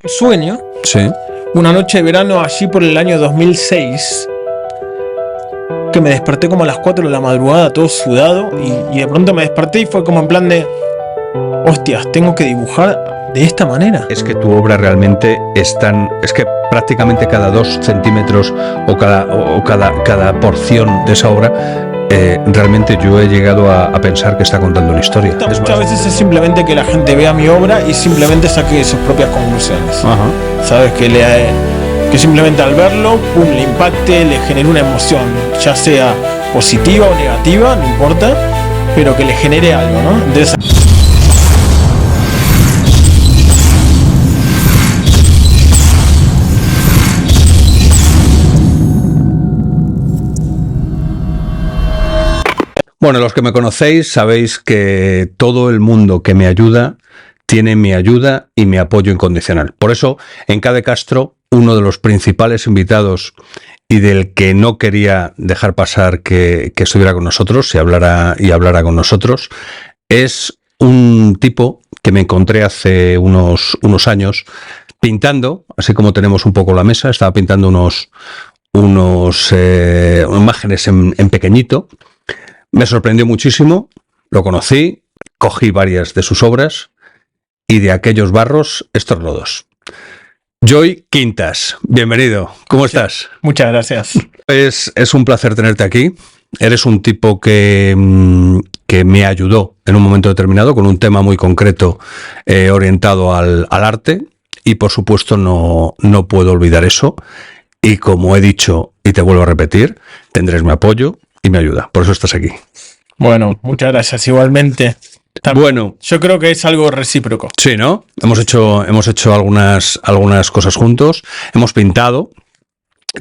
sueño, Sí. una noche de verano allí por el año 2006, que me desperté como a las 4 de la madrugada, todo sudado, y de pronto me desperté y fue como en plan de, hostias, tengo que dibujar de esta manera. Es que tu obra realmente es que prácticamente cada 2 centímetros o cada porción de esa obra, realmente yo he llegado a pensar que está contando una historia. Muchas veces es simplemente que la gente vea mi obra y simplemente saque sus propias conclusiones. Ajá. ¿Sabes? Que simplemente al verlo, pum, le impacte, le genere una emoción, ya sea positiva o negativa, no importa, pero que le genere algo, ¿no? Entonces, Bueno, los que me conocéis sabéis que todo el mundo que me ayuda tiene mi ayuda y mi apoyo incondicional. Por eso, en Cade Castro, uno de los principales invitados y del que no quería dejar pasar que estuviera con nosotros y hablara con nosotros, es un tipo que me encontré hace unos años pintando, así como tenemos un poco la mesa, estaba pintando unos imágenes en pequeñito. Me sorprendió muchísimo, lo conocí, cogí varias de sus obras y de aquellos barros estos lodos. Joy Quintas, bienvenido, ¿cómo estás? muchas gracias. Es un placer tenerte aquí. Eres un tipo que me ayudó en un momento determinado con un tema muy concreto orientado al arte y por supuesto no puedo olvidar eso. Y como he dicho y te vuelvo a repetir, tendrás mi apoyo y me ayuda. Por eso estás aquí. Bueno, muchas gracias. Igualmente. Bueno, yo creo que es algo recíproco. Sí, ¿no? Hemos hecho algunas cosas juntos. Hemos pintado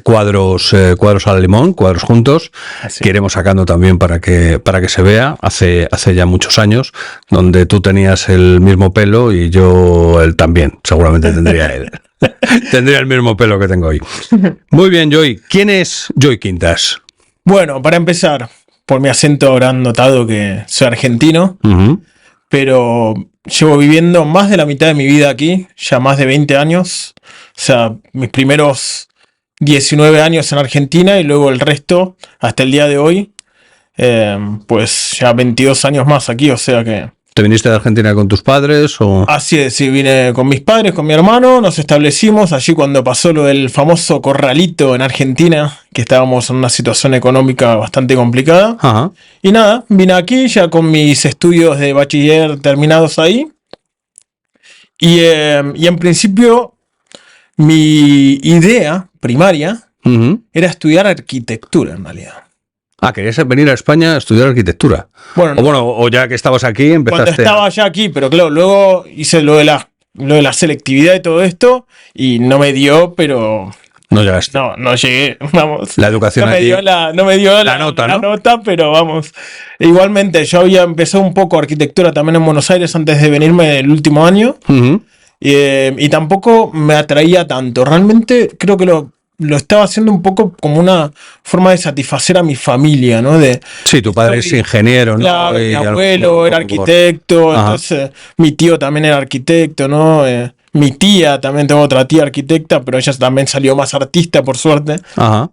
cuadros al limón, cuadros juntos, Así. que iremos sacando también para que se vea. Hace ya muchos años, donde tú tenías el mismo pelo y yo él también. Seguramente tendría él. Tendría el mismo pelo que tengo hoy. Muy bien, Joy. ¿Quién es Joy Quintas? Bueno, para empezar, por mi acento habrán notado que soy argentino, pero llevo viviendo más de la mitad de mi vida aquí, ya más de 20 años. O sea, mis primeros 19 años en Argentina y luego el resto hasta el día de hoy, pues ya 22 años más aquí, o sea que... ¿Te viniste de Argentina con tus padres o...? Así es, sí, vine con mis padres, con mi hermano, nos establecimos allí cuando pasó lo del famoso corralito en Argentina, que estábamos en una situación económica bastante complicada. Ajá. Y nada, vine aquí ya con mis estudios de bachiller terminados ahí. Y en principio mi idea primaria era estudiar arquitectura en realidad. Ah, querías venir a España a estudiar arquitectura. Bueno, O ya que estabas aquí empezaste. Cuando estaba ya aquí, pero claro, luego hice lo de la selectividad y todo esto y no me dio, pero No llegaste. no llegué, vamos. La educación no me allí- dio la nota, ¿no? la nota, pero vamos. Igualmente, yo había empezado un poco arquitectura también en Buenos Aires antes de venirme el último año. Y tampoco me atraía tanto. Realmente creo que lo estaba haciendo un poco como una forma de satisfacer a mi familia, ¿no? Sí, tu padre es ingeniero, ¿no? Claro, mi abuelo era arquitecto, entonces mi tío también era arquitecto, ¿no? Mi tía, también tengo otra tía arquitecta, pero ella también salió más artista, por suerte. Ajá.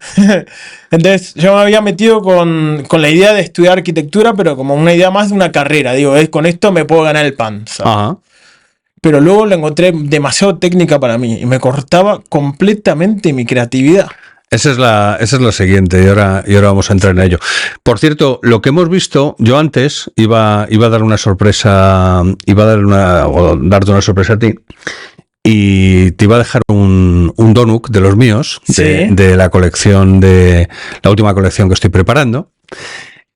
Entonces yo me había metido con la idea de estudiar arquitectura, pero como una idea más de una carrera. Digo, con esto me puedo ganar el pan, ¿sabes? Ajá. Pero luego lo encontré demasiado técnica para mí y me cortaba completamente mi creatividad. Esa es la siguiente y ahora vamos a entrar en ello. Por cierto, lo que hemos visto, yo antes iba a dar una sorpresa, darte una sorpresa a ti y te iba a dejar un donut de los míos, ¿Sí? de la colección, de la última colección que estoy preparando.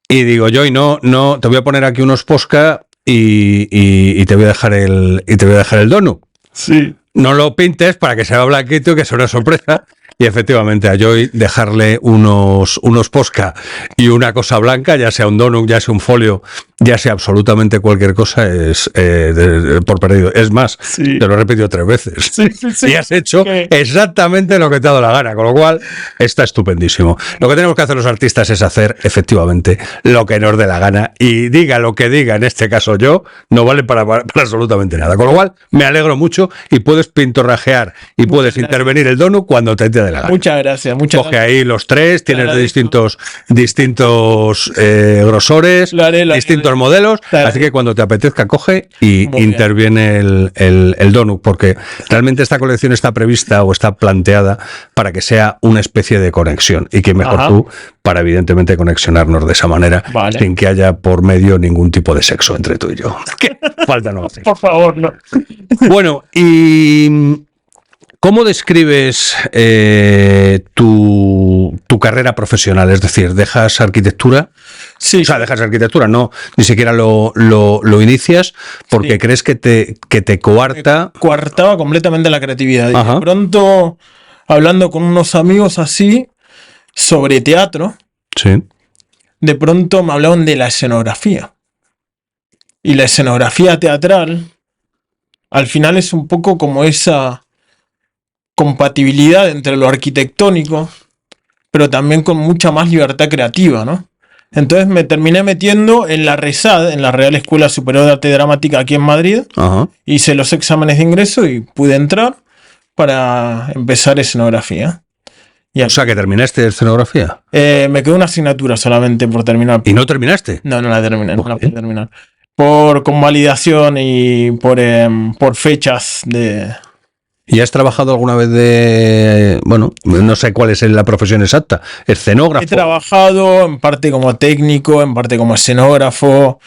Y digo, yo no, te voy a poner aquí unos Posca y te voy a dejar el donut. Sí. No lo pintes para que se vea blanquito y que sea una sorpresa. Y efectivamente, a Joy dejarle unos Posca y una cosa blanca, ya sea un donut, ya sea un folio, ya sea absolutamente cualquier cosa, es por perdido. Es más, te lo he repetido 3 veces. Sí. Y has hecho exactamente lo que te ha dado la gana, con lo cual está estupendísimo. Lo que tenemos que hacer los artistas es hacer efectivamente lo que nos dé la gana, y diga lo que diga, en este caso yo, no vale para absolutamente nada. Con lo cual, me alegro mucho y puedes pintorrajear y puedes intervenir el donut cuando te dé la gana. Muchas gracias. Coge ahí los 3, tienes de distintos grosores, distintos modelos, así que cuando te apetezca coge y interviene el donut, porque realmente esta colección está prevista o está planteada para que sea una especie de conexión, y que mejor tú para evidentemente conexionarnos de esa manera, sin que haya por medio ningún tipo de sexo entre tú y yo. ¿Qué falta no hace? Por favor, no. Bueno, y ¿cómo describes tu carrera profesional? Es decir, ¿dejas arquitectura? Sí. O sea, dejas arquitectura, no, ni siquiera lo inicias porque crees que te coarta. Me coartaba completamente la creatividad. Y de pronto, hablando con unos amigos así sobre teatro, de pronto me hablaban de la escenografía. Y la escenografía teatral, al final, es un poco como esa compatibilidad entre lo arquitectónico, pero también con mucha más libertad creativa, ¿no? Entonces me terminé metiendo en la RESAD, en la Real Escuela Superior de Arte Dramática aquí en Madrid. Hice los exámenes de ingreso y pude entrar para empezar escenografía. O sea, que terminaste escenografía. Me quedó una asignatura solamente por terminar. ¿Y no terminaste? No la terminé, no la pude terminar. Por convalidación y por fechas de... ¿Y has trabajado alguna vez bueno, no sé cuál es la profesión exacta, escenógrafo? He trabajado en parte como técnico, en parte como escenógrafo,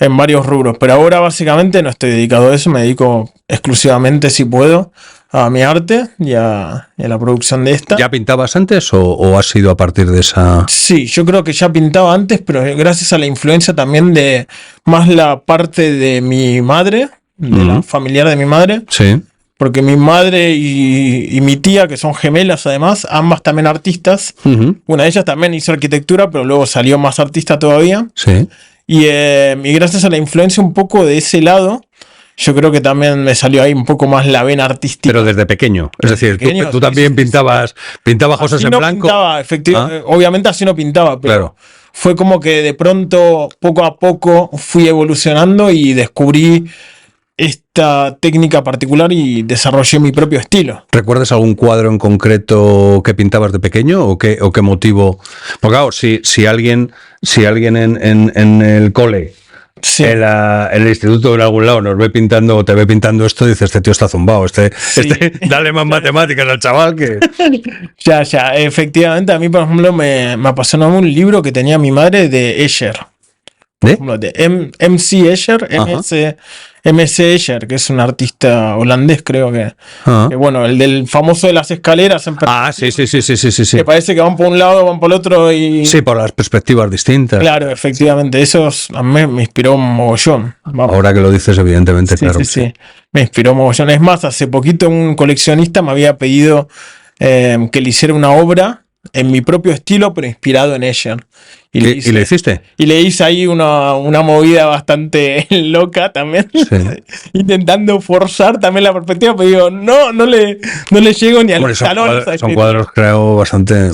en varios rubros, pero ahora básicamente no estoy dedicado a eso, me dedico exclusivamente, si puedo, a mi arte y a la producción de esta. ¿Ya pintabas antes o has sido a partir de esa...? Sí, yo creo que ya pintaba antes, pero gracias a la influencia también de más la parte de mi madre, de la familiar de mi madre. Sí. Porque mi madre y mi tía, que son gemelas además, ambas también artistas. Una de ellas también hizo arquitectura, pero luego salió más artista todavía. Sí. Y gracias a la influencia un poco de ese lado, yo creo que también me salió ahí un poco más la vena artística. Pero desde pequeño. Es decir, pequeño, tú también pintabas cosas en blanco. Pintaba, efectivamente. Obviamente así no pintaba, pero fue como que de pronto, poco a poco, fui evolucionando y descubrí esta técnica particular y desarrollé mi propio estilo. ¿Recuerdas algún cuadro en concreto que pintabas de pequeño o qué motivo? Porque claro, si alguien en el cole, en el instituto o en algún lado nos ve pintando o te ve pintando esto, dice, este tío está zumbado, dale más matemáticas al chaval que... Ya, efectivamente, a mí por ejemplo me apasionó un libro que tenía mi madre de Escher. De MC Escher, MC Escher, que es un artista holandés, creo que bueno, el del famoso de las escaleras. Sí. Que parece que van por un lado, van por el otro y... Sí, por las perspectivas distintas. Claro, efectivamente, eso a mí me inspiró un mogollón. Vamos. Ahora que lo dices, evidentemente, claro. Sí, me inspiró un mogollón. Es más, hace poquito un coleccionista me había pedido que le hiciera una obra en mi propio estilo, pero inspirado en Escher. ¿Y le hiciste? Y le hice ahí una movida bastante loca también, intentando forzar también la perspectiva, pero digo, no le llego ni al talón. Son cuadros, creo, bastante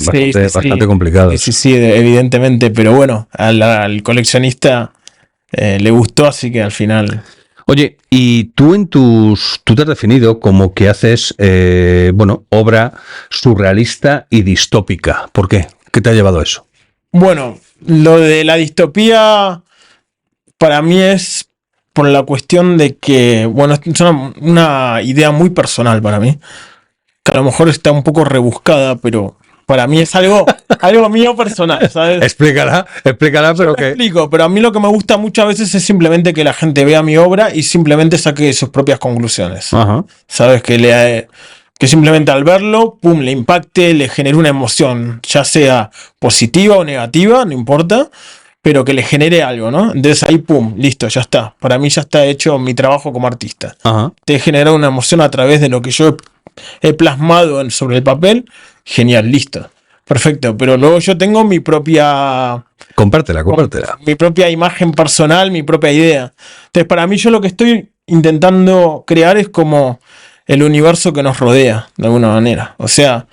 complicados. Sí, evidentemente, pero bueno, al coleccionista le gustó, así que al final... Oye, y tú tú te has definido como que haces, obra surrealista y distópica. ¿Por qué? ¿Qué te ha llevado a eso? Bueno, lo de la distopía para mí es por la cuestión de que, bueno, es una idea muy personal para mí, que a lo mejor está un poco rebuscada, pero para mí es algo mío personal, ¿sabes? Explícala, pero que... Explico, pero a mí lo que me gusta muchas veces es simplemente que la gente vea mi obra y simplemente saque sus propias conclusiones. ¿Sabes? Que simplemente al verlo, pum, le impacte, le genere una emoción, ya sea positiva o negativa, no importa, pero que le genere algo, ¿no? Entonces ahí, pum, listo, ya está. Para mí ya está hecho mi trabajo como artista. Te genera una emoción a través de lo que yo he plasmado sobre el papel, genial, listo. Perfecto, pero luego yo tengo mi propia... Compártela. Mi propia imagen personal, mi propia idea. Entonces, para mí, yo lo que estoy intentando crear es como el universo que nos rodea, de alguna manera. O sea,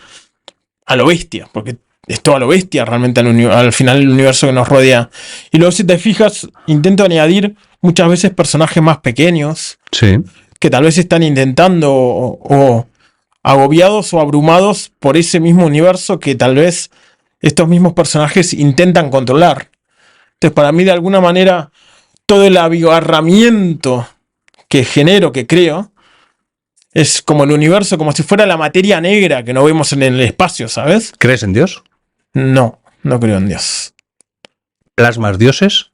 a lo bestia, porque es todo a lo bestia realmente al final el universo que nos rodea. Y luego, si te fijas, intento añadir muchas veces personajes más pequeños, sí, que tal vez están intentando o agobiados o abrumados por ese mismo universo que tal vez estos mismos personajes intentan controlar. Entonces, para mí, de alguna manera, todo el abigarramiento que genero, que creo, es como el universo, como si fuera la materia negra que no vemos en el espacio, ¿sabes? ¿Crees en Dios? No creo en Dios. ¿Plasmas dioses?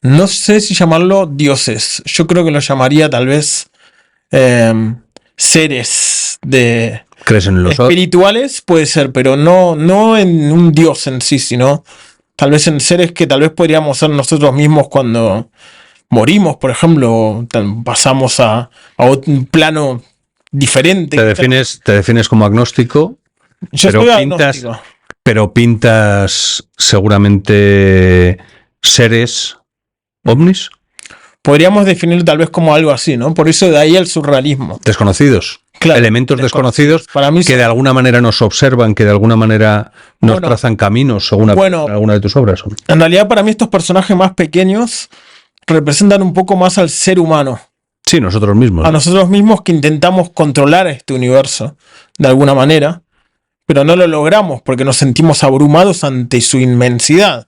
No sé si llamarlo dioses. Yo creo que lo llamaría tal vez seres de... ¿Crees en los espirituales? Puede ser, pero no en un dios en sí, sino tal vez en seres que tal vez podríamos ser nosotros mismos cuando morimos, por ejemplo, pasamos a un plano diferente. Te defines como agnóstico, pero pintas seguramente seres ovnis. Podríamos definirlo tal vez como algo así, ¿no? Por eso de ahí el surrealismo. Desconocidos. Claro, elementos desconocidos para mí que de alguna manera nos observan, que de alguna manera nos trazan caminos según alguna de tus obras. En realidad, para mí estos personajes más pequeños representan un poco más al ser humano. Sí, nosotros mismos. A nosotros mismos que intentamos controlar este universo de alguna manera, pero no lo logramos porque nos sentimos abrumados ante su inmensidad.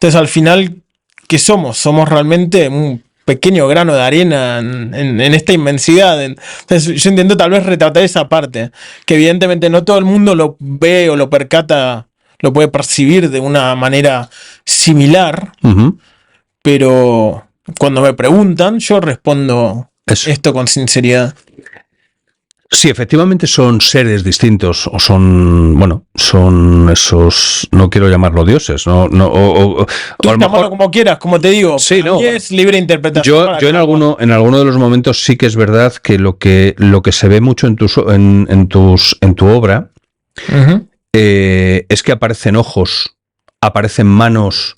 Entonces, al final, ¿qué somos? Somos realmente un pequeño grano de arena en esta inmensidad. Entonces, yo intento tal vez retratar esa parte, que evidentemente no todo el mundo lo ve o lo percata, lo puede percibir de una manera similar, pero cuando me preguntan, yo respondo esto con sinceridad. Sí, efectivamente son seres distintos, o son esos, no quiero llamarlo dioses, Tú o a lo mejor, como quieras, como te digo, sí, no, es libre interpretación. Yo en alguno de los momentos sí que es verdad que lo que se ve mucho en tu obra es que aparecen ojos, aparecen manos,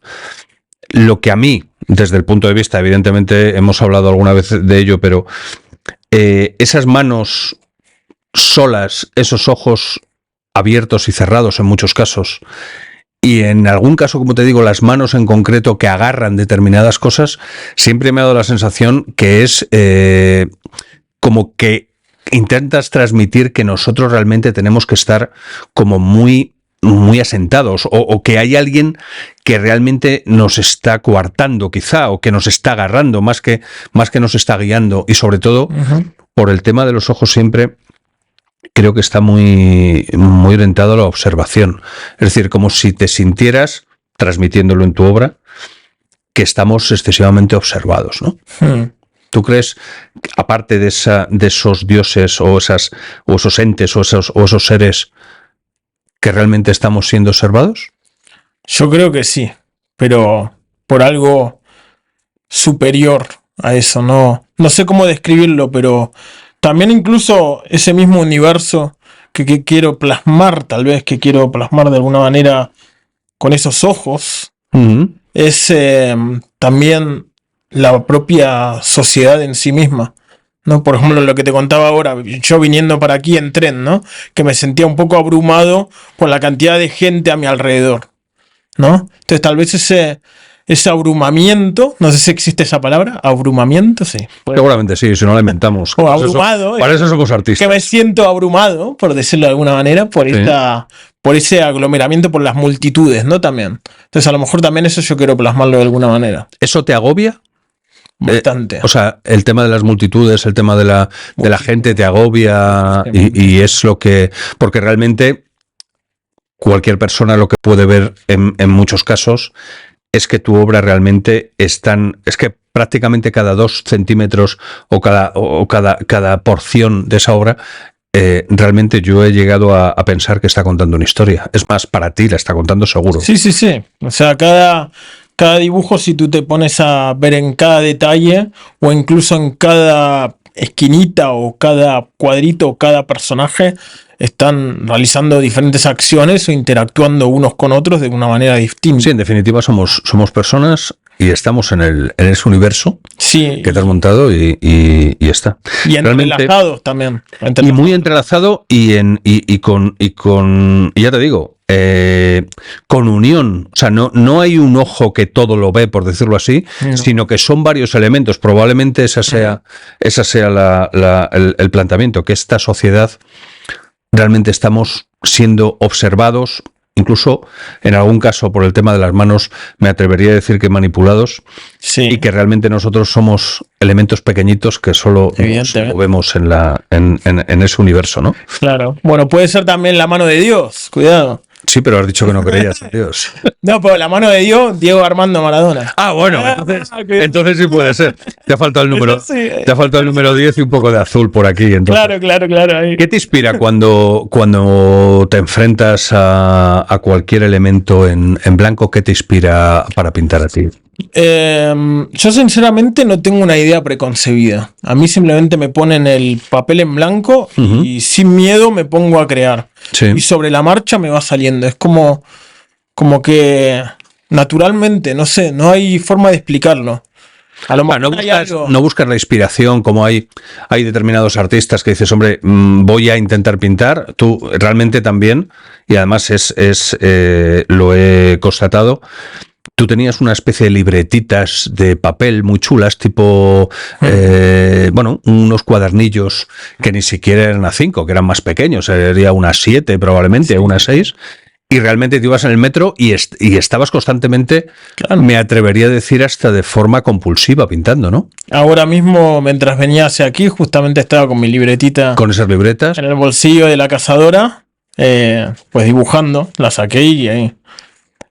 lo que a mí, desde el punto de vista, evidentemente hemos hablado alguna vez de ello, pero esas manos solas, esos ojos abiertos y cerrados en muchos casos, y en algún caso, como te digo, las manos en concreto que agarran determinadas cosas, siempre me ha dado la sensación que es como que intentas transmitir que nosotros realmente tenemos que estar como muy asentados, o que hay alguien que realmente nos está coartando quizá, o que nos está agarrando más que nos está guiando, y sobre todo por el tema de los ojos siempre creo que está muy orientado a la observación. Es decir, como si te sintieras, transmitiéndolo en tu obra, que estamos excesivamente observados, ¿no? ¿Tú crees, aparte de esos dioses o esos entes o esos seres, que realmente estamos siendo observados? Yo creo que sí, pero por algo superior a eso. No sé cómo describirlo, pero también incluso ese mismo universo que quiero plasmar, tal vez que quiero plasmar de alguna manera con esos ojos, es también la propia sociedad en sí misma, ¿no? Por ejemplo, lo que te contaba ahora, yo viniendo para aquí en tren, ¿no? Que me sentía un poco abrumado por la cantidad de gente a mi alrededor, ¿no? Entonces tal vez ese abrumamiento, no sé si existe esa palabra, abrumamiento, sí. Seguramente sí, si no la inventamos. O abrumado. Para eso somos artistas. Que me siento abrumado, por decirlo de alguna manera, por ese aglomeramiento, por las multitudes, ¿no? También. Entonces a lo mejor también eso yo quiero plasmarlo de alguna manera. ¿Eso te agobia? Bastante. O sea, el tema de las multitudes, el tema de la gente te agobia, y es lo que... Porque realmente cualquier persona lo que puede ver en muchos casos es que tu obra realmente es que prácticamente cada 2 centímetros o cada porción de esa obra, realmente yo he llegado a pensar que está contando una historia. Es más, para ti la está contando seguro. Sí. O sea, cada dibujo, si tú te pones a ver en cada detalle o incluso en cada esquinita o cada cuadrito o cada personaje están realizando diferentes acciones o interactuando unos con otros de una manera distinta. Sí, en definitiva somos personas y estamos en ese universo sí, que te has montado y está. Y entrelazados también. Y muy entrelazado y ya te digo, con unión. O sea, no hay un ojo que todo lo ve, por decirlo así, sino que son varios elementos. Probablemente esa sea el planteamiento, que esta sociedad realmente estamos siendo observados, incluso en algún caso por el tema de las manos me atrevería a decir que manipulados, y que realmente nosotros somos elementos pequeñitos que solo nos movemos en ese universo, ¿no? Claro. Bueno, puede ser también la mano de Dios, cuidado. Sí, pero has dicho que no creías en Dios. No, pero la mano de Dios, Diego Armando Maradona. Ah, bueno, entonces sí puede ser. Te ha faltado el número, te ha faltado el número 10 y un poco de azul por aquí. Entonces. Claro. Ahí. ¿Qué te inspira cuando te enfrentas a cualquier elemento en blanco? ¿Qué te inspira para pintar a ti? Yo sinceramente no tengo una idea preconcebida. A mí simplemente me ponen el papel en blanco y sin miedo me pongo a crear. Sí. Y sobre la marcha me va saliendo. Es como que naturalmente, no sé, no hay forma de explicarlo. A lo mejor no buscas la inspiración, como hay determinados artistas que dices, hombre, voy a intentar pintar. Tú realmente también, y además lo he constatado. Tú tenías una especie de libretitas de papel muy chulas, tipo, unos cuadernillos que ni siquiera eran A5, que eran más pequeños, sería una 7 probablemente, sí. Una 6, y realmente te ibas en el metro y estabas constantemente, claro. Me atrevería a decir hasta de forma compulsiva pintando, ¿no? Ahora mismo, mientras venía hacia aquí, justamente estaba con mi libretita. ¿Con esas libretas? En el bolsillo de la cazadora, pues dibujando, la saqué y ahí.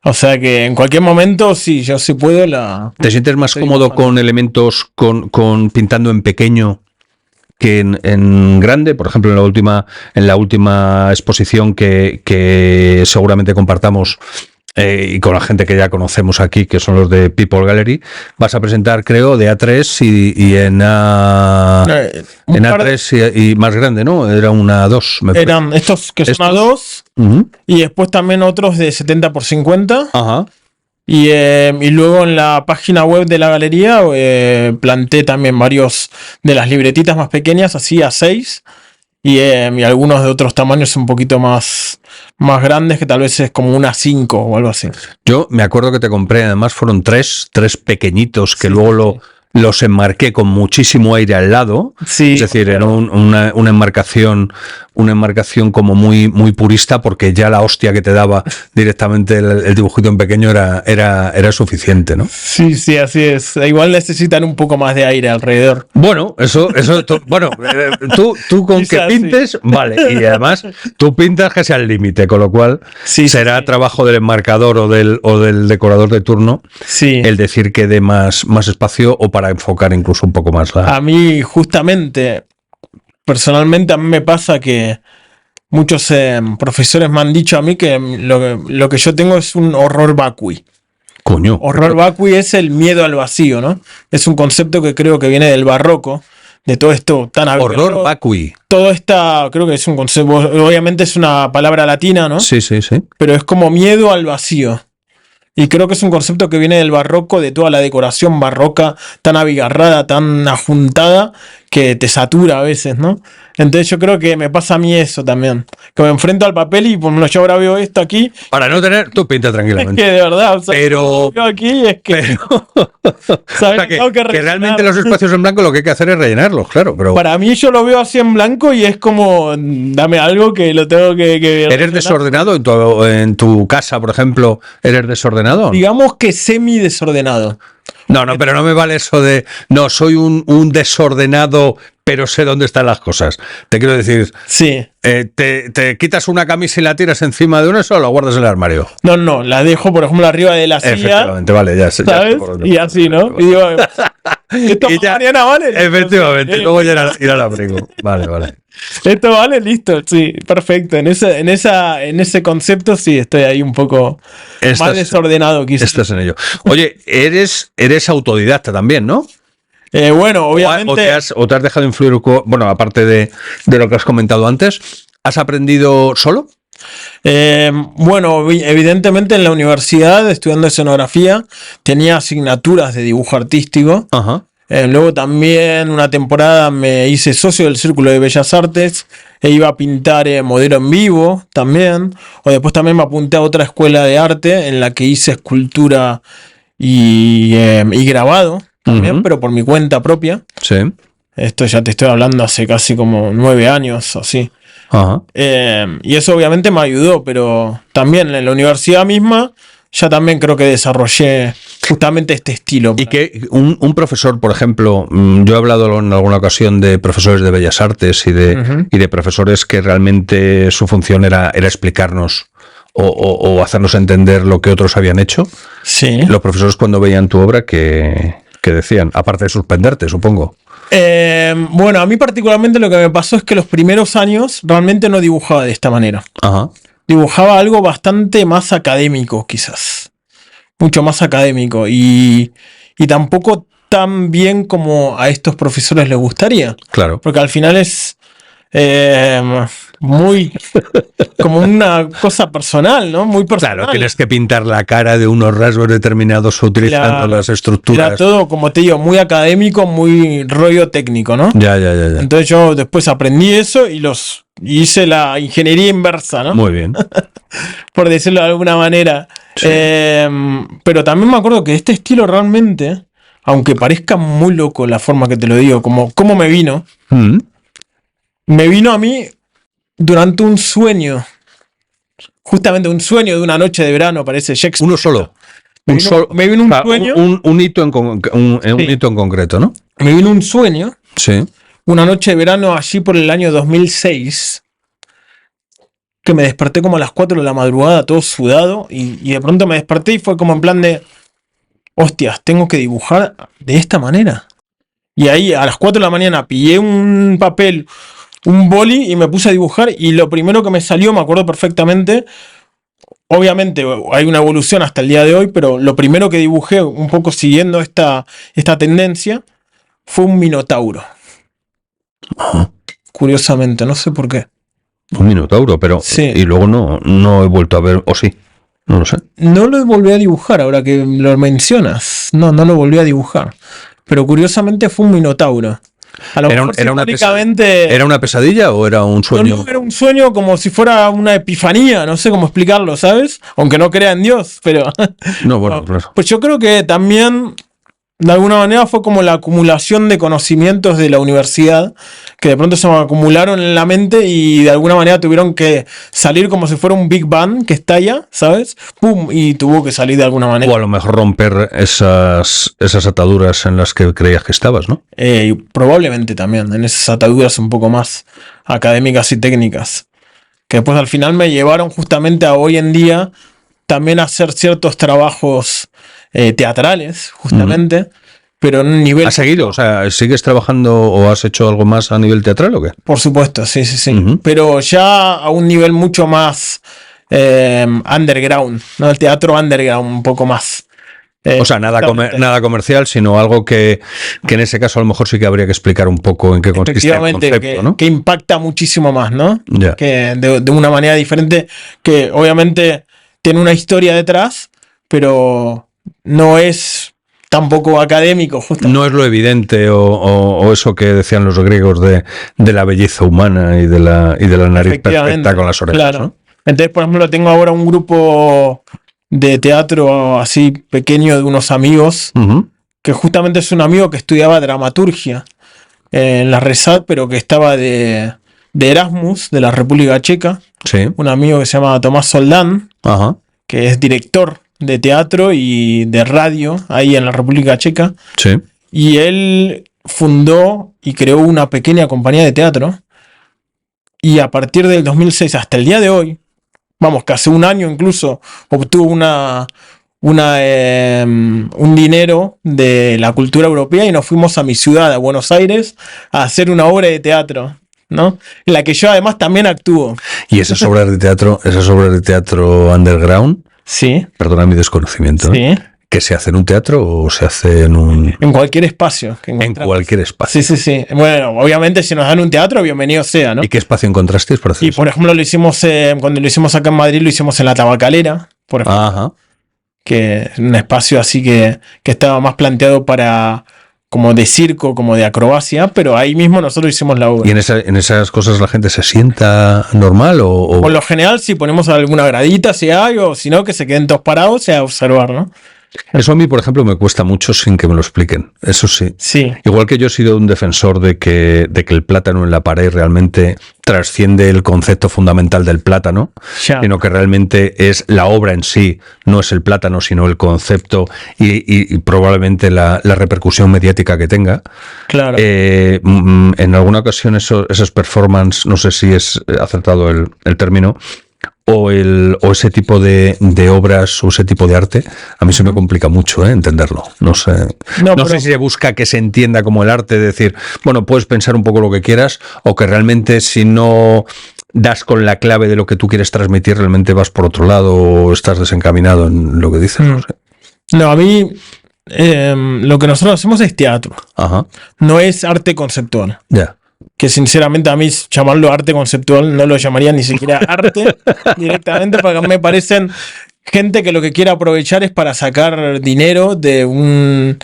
O sea que en cualquier momento, sí, yo sí puedo ¿Te sientes más cómodo con elementos, con pintando en pequeño que en grande? Por ejemplo, en la última exposición que seguramente compartamos y con la gente que ya conocemos aquí, que son los de People Gallery, vas a presentar, creo, de A3 y en A3 y más grande, ¿no? Era una 2. Eran estos que son A2 y después también otros de 70x50. Ajá. Y luego en la página web de la galería planté también varios de las libretitas más pequeñas, así A6. Y algunos de otros tamaños un poquito más grandes, que tal vez es como una 5 o algo así. Yo me acuerdo que te compré, además fueron tres pequeñitos que luego los enmarqué con muchísimo aire al lado. Sí. Es decir, era una enmarcación como muy, muy purista, porque ya la hostia que te daba directamente el dibujito en pequeño era suficiente, ¿no? Sí, así es. Igual necesitan un poco más de aire alrededor. Bueno, tú con que pintes, sí. Vale, y además tú pintas que sea el límite, con lo cual será trabajo del enmarcador o del decorador de turno el decir que dé más espacio o para enfocar incluso un poco más A mí, justamente, personalmente, a mí me pasa que muchos profesores me han dicho a mí que lo que yo tengo es un horror vacui. Coño. Horror vacui es el miedo al vacío, ¿no? Es un concepto que creo que viene del barroco, de todo esto tan abierto. Horror vacui. Todo creo que es un concepto, obviamente es una palabra latina, ¿no? Sí. Pero es como miedo al vacío. Y creo que es un concepto que viene del barroco, de toda la decoración barroca tan abigarrada, tan ajuntada, que te satura a veces, ¿no? Entonces yo creo que me pasa a mí eso también. Que me enfrento al papel y por lo menos yo ahora veo esto aquí. Para no tener, tú pinta tranquilamente. Es que de verdad, pero yo aquí es que... ¿sabes? O sea, que realmente los espacios en blanco lo que hay que hacer es rellenarlos, claro. Pero para mí yo lo veo así en blanco y es como, dame algo que lo tengo que ¿Eres rellenar. Desordenado en tu casa, por ejemplo? ¿Eres desordenado? Digamos que semi-desordenado. No, pero no me vale eso de, no, soy un desordenado, pero sé dónde están las cosas. Te quiero decir, sí. Te quitas una camisa y la tiras encima de una, o la guardas en el armario. No, la dejo, por ejemplo, arriba de la silla. Efectivamente, vale, ya sé. ¿Sabes? Y así, ¿no? Y digo, esto y ya, mañana vale. Efectivamente, luego ya ir al abrigo. Vale. Esto vale, listo, sí, perfecto. En ese concepto sí estoy ahí un poco más desordenado, quizás. Estás en ello. Oye, eres autodidacta también, ¿no? Bueno, obviamente... ¿O te has dejado influir, bueno, aparte de lo que has comentado antes, ¿has aprendido solo? Bueno, evidentemente en la universidad, estudiando escenografía, tenía asignaturas de dibujo artístico. Ajá. Luego también una temporada me hice socio del Círculo de Bellas Artes e iba a pintar modelo en vivo también. O después también me apunté a otra escuela de arte en la que hice escultura y grabado también, pero por mi cuenta propia. Sí. Esto ya te estoy hablando hace casi como 9 años o así. Ajá. Y eso obviamente me ayudó, pero también en la universidad misma ya también creo que desarrollé justamente este estilo. Y que un profesor, por ejemplo, yo he hablado en alguna ocasión de profesores de Bellas Artes y de profesores que realmente su función era explicarnos o hacernos entender lo que otros habían hecho. Sí. Los profesores cuando veían tu obra, ¿qué decían? Aparte de suspenderte, supongo. Bueno, a mí particularmente lo que me pasó es que los primeros años realmente no dibujaba de esta manera. Ajá. Dibujaba algo bastante más académico, quizás. Mucho más académico. Y tampoco tan bien como a estos profesores les gustaría. Claro. Porque al final es muy como una cosa personal, ¿no? Muy personal. Claro, tienes que pintar la cara de unos rasgos determinados utilizando las estructuras. Era todo, como te digo, muy académico, muy rollo técnico, ¿no? Ya. Entonces yo después aprendí eso y hice la ingeniería inversa, ¿no? Muy bien. Por decirlo de alguna manera. Sí. Pero también me acuerdo que este estilo realmente, aunque parezca muy loco la forma que te lo digo, como cómo me vino, me vino a mí durante un sueño. Justamente un sueño de una noche de verano, parece Shakespeare. Uno solo. Me vino un sueño. Un hito en concreto, ¿no? Me vino un sueño. Sí. Una noche de verano allí por el año 2006. Que me desperté como a las 4 de la madrugada, todo sudado. Y de pronto me desperté y fue como en plan de... Hostias, tengo que dibujar de esta manera. Y ahí a las 4 de la mañana pillé un papel, un boli y me puse a dibujar. Y lo primero que me salió, me acuerdo perfectamente... Obviamente hay una evolución hasta el día de hoy, pero lo primero que dibujé, un poco siguiendo esta tendencia, fue un minotauro. Ajá. Curiosamente, no sé por qué. Un minotauro, pero... Sí. Y luego no he vuelto a ver... O sí, no lo sé. No lo volví a dibujar, ahora que lo mencionas. No lo volví a dibujar. Pero curiosamente fue un minotauro. A lo mejor ¿Era una pesadilla o era un sueño? No, era un sueño como si fuera una epifanía, no sé cómo explicarlo, ¿sabes? Aunque no crea en Dios, pero... No, bueno, claro. Pues yo creo que también, de alguna manera, fue como la acumulación de conocimientos de la universidad, que de pronto se me acumularon en la mente y de alguna manera tuvieron que salir como si fuera un Big Bang que estalla, ¿sabes? ¡Pum! Y tuvo que salir de alguna manera. O a lo mejor romper esas ataduras en las que creías que estabas, ¿no? Probablemente también, en esas ataduras un poco más académicas y técnicas. Que después al final me llevaron justamente a hoy en día también a hacer ciertos trabajos teatrales, justamente. Pero en un nivel... ¿Has seguido? O sea, ¿sigues trabajando o has hecho algo más a nivel teatral o qué? Por supuesto, sí. Pero ya a un nivel mucho más underground, ¿no? El teatro underground, un poco más. O sea, nada comercial, sino algo que en ese caso a lo mejor sí que habría que explicar un poco en qué consiste el concepto, ¿no? Que impacta muchísimo más, ¿no? Ya. Que de una manera diferente, que obviamente tiene una historia detrás, pero no es tampoco académico, justamente. No es lo evidente o eso que decían los griegos de la belleza humana y de la nariz perfecta con las orejas, claro. ¿no? Entonces, por ejemplo, tengo ahora un grupo de teatro así pequeño de unos amigos, que justamente es un amigo que estudiaba dramaturgia en la RESAD, pero que estaba de Erasmus, de la República Checa. Sí. Un amigo que se llama Tomás Soldán, que es director de teatro y de radio ahí en la República Checa. Sí. Y él fundó y creó una pequeña compañía de teatro. Y a partir del 2006 hasta el día de hoy, vamos, que hace un año incluso, obtuvo un dinero de la cultura europea y nos fuimos a mi ciudad, a Buenos Aires, a hacer una obra de teatro, ¿no? En la que yo además también actúo. ¿Y esas obras de teatro underground? Sí. Perdona mi desconocimiento. Sí. ¿Que se hace en un teatro o se hace en un...? En cualquier espacio. En cualquier espacio. Sí. Bueno, obviamente si nos dan un teatro, bienvenido sea, ¿no? ¿Y qué espacio encontrasteis para hacer Y por ejemplo, lo hicimos, cuando lo hicimos acá en Madrid, lo hicimos en La Tabacalera, por ejemplo. Ajá. Que es un espacio así que estaba más planteado para como de circo, como de acrobacia, pero ahí mismo nosotros hicimos la obra. ¿Y en esas cosas la gente se sienta normal o...? Por lo general, si ponemos alguna gradita, si hay, o si no, que se queden todos parados y a observar, ¿no? Eso a mí, por ejemplo, me cuesta mucho sin que me lo expliquen. Eso sí. Sí. Igual que yo he sido un defensor de que el plátano en la pared realmente trasciende el concepto fundamental del plátano, sino que realmente es la obra en sí, no es el plátano, sino el concepto y probablemente la repercusión mediática que tenga. Claro. En alguna ocasión esas performances, no sé si es acertado el término, o ese tipo de obras o ese tipo de arte, a mí se me complica mucho entenderlo. No sé. No sé si se busca que se entienda como el arte, decir, bueno, puedes pensar un poco lo que quieras, o que realmente si no das con la clave de lo que tú quieres transmitir, realmente vas por otro lado o estás desencaminado en lo que dices. No sé. No, a mí lo que nosotros hacemos es teatro. Ajá. No es arte conceptual. Ya. Que sinceramente a mí llamarlo arte conceptual no lo llamaría ni siquiera arte directamente, porque me parecen gente que lo que quiere aprovechar es para sacar dinero de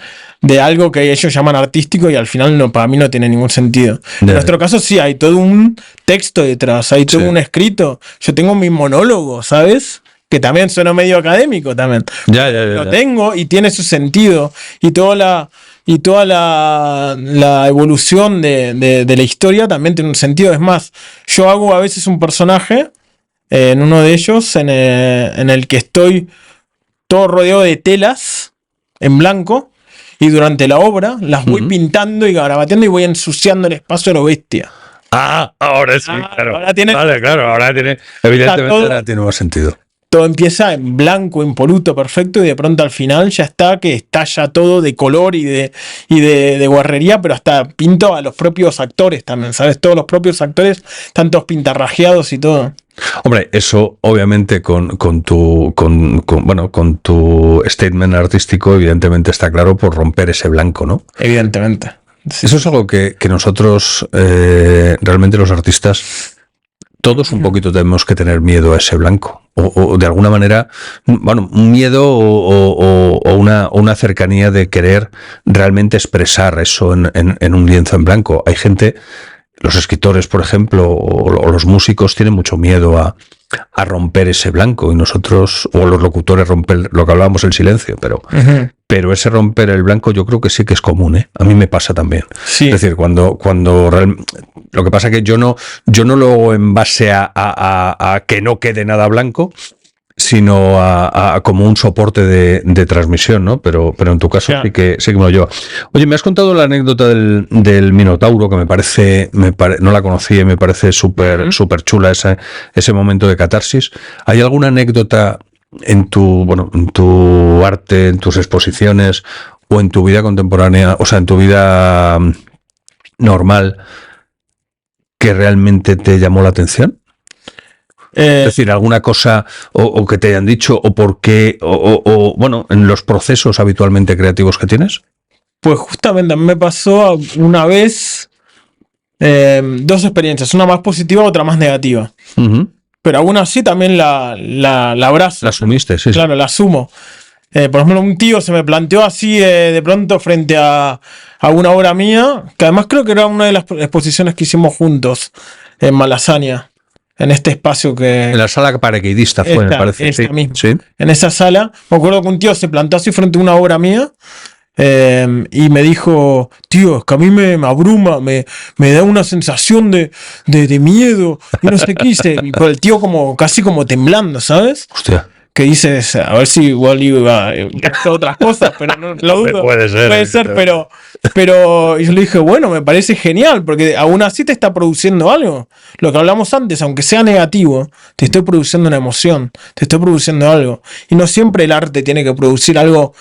algo que ellos llaman artístico y al final no, para mí no tiene ningún sentido. En nuestro caso sí, hay todo un texto detrás, hay todo un escrito. Yo tengo mi monólogo, ¿sabes? Que también suena medio académico también. Ya. Lo tengo y tiene su sentido. Y toda la evolución de la historia también tiene un sentido. Es más, yo hago a veces un personaje en uno de ellos en el que estoy todo rodeado de telas en blanco y durante la obra las voy pintando y garabateando y voy ensuciando el espacio a lo bestia. Ahora sí, claro. Ahora tiene, evidentemente ahora tiene más sentido. Todo empieza en blanco, impoluto, perfecto, y de pronto al final ya está que estalla todo de color y de guarrería, pero hasta pinto a los propios actores también, ¿sabes? Todos los propios actores están todos pintarrajeados y todo. Hombre, eso obviamente con tu statement artístico evidentemente está claro por romper ese blanco, ¿no? Evidentemente. Sí. Eso es algo que nosotros, realmente los artistas, todos un poquito tenemos que tener miedo a ese blanco. O de alguna manera, bueno, un miedo o una cercanía de querer realmente expresar eso en un lienzo en blanco. Hay gente, los escritores, por ejemplo, o los músicos tienen mucho miedo a romper ese blanco, y nosotros, o los locutores, romper lo que hablábamos, el silencio, pero ese romper el blanco yo creo que sí que es común, A mí me pasa también. Sí. Es decir, cuando lo que pasa es que yo no lo hago en base a que no quede nada blanco, sino a como un soporte de transmisión, ¿no? Pero en tu caso sí que me lo lleva. Oye, me has contado la anécdota del Minotauro, que me parece no la conocía y me parece súper chula ese momento de catarsis. ¿Hay alguna anécdota en tu arte, en tus exposiciones o en tu vida contemporánea, o sea, en tu vida normal, que realmente te llamó la atención? Es decir, alguna cosa o que te hayan dicho, o por qué, o bueno, en los procesos habitualmente creativos que tienes. Pues justamente a mí me pasó una vez dos experiencias, una más positiva, otra más negativa. Pero aún así también la abrazo. La asumiste, sí. Claro, la asumo. Por ejemplo, un tío se me planteó así de pronto frente a una obra mía, que además creo que era una de las exposiciones que hicimos juntos en Malasaña. En este espacio que... En la sala paracaidista fue, me parece. Mismo. Sí. En esa sala, me acuerdo que un tío se plantó así frente a una obra mía y me dijo, tío, es que a mí me abruma, me da una sensación de miedo y no sé qué hice. Y el tío casi como temblando, ¿sabes? Hostia. Que dices, a ver si igual iba a otras cosas, pero no lo dudo. Puede ser, pero yo le dije, bueno, me parece genial, porque aún así te está produciendo algo. Lo que hablamos antes, aunque sea negativo, te estoy produciendo una emoción, te estoy produciendo algo. Y no siempre el arte tiene que producir algo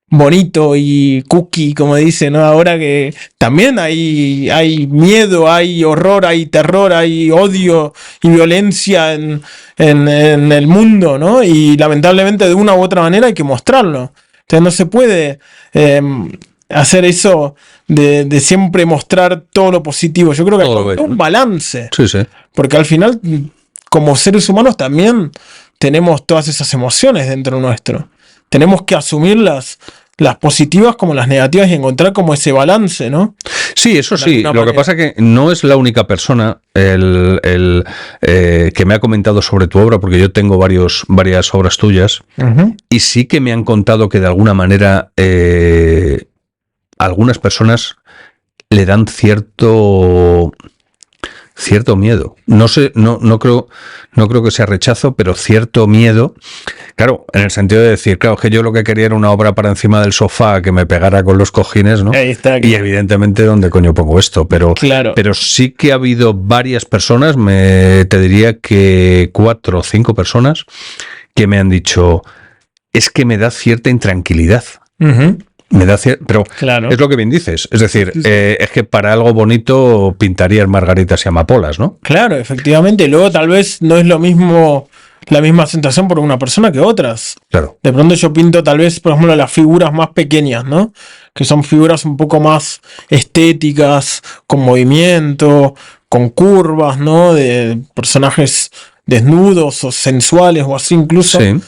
bonito y cookie, como dicen, ¿no? Ahora que también hay miedo, hay horror, hay terror, hay odio y violencia en el mundo, ¿no? Y lamentablemente de una u otra manera hay que mostrarlo. Entonces no se puede hacer eso de siempre mostrar todo lo positivo. Yo creo que hay un balance. Sí, sí. Porque al final, como seres humanos, también tenemos todas esas emociones dentro nuestro. Tenemos que asumir las positivas como las negativas y encontrar como ese balance, ¿no? Sí, eso sí. Lo que pasa es que no es la única persona que me ha comentado sobre tu obra, porque yo tengo varias obras tuyas, y sí que me han contado que de alguna manera algunas personas le dan cierto miedo. No sé, no creo que sea rechazo, pero cierto miedo. Claro, en el sentido de decir, claro, que yo lo que quería era una obra para encima del sofá que me pegara con los cojines, ¿no? Ahí está, y evidentemente, ¿dónde coño pongo esto? Pero sí que ha habido varias personas, te diría que 4 o 5 personas, que me han dicho, es que me da cierta intranquilidad. Me da pero es lo que bien dices. Es decir, es que para algo bonito pintarías margaritas y amapolas, ¿no? Claro, efectivamente. Luego tal vez no es lo mismo, la misma sensación por una persona que otras. Claro. De pronto yo pinto tal vez, por ejemplo, las figuras más pequeñas, ¿no? Que son figuras un poco más estéticas, con movimiento, con curvas, ¿no? De personajes desnudos o sensuales o así incluso. Sí.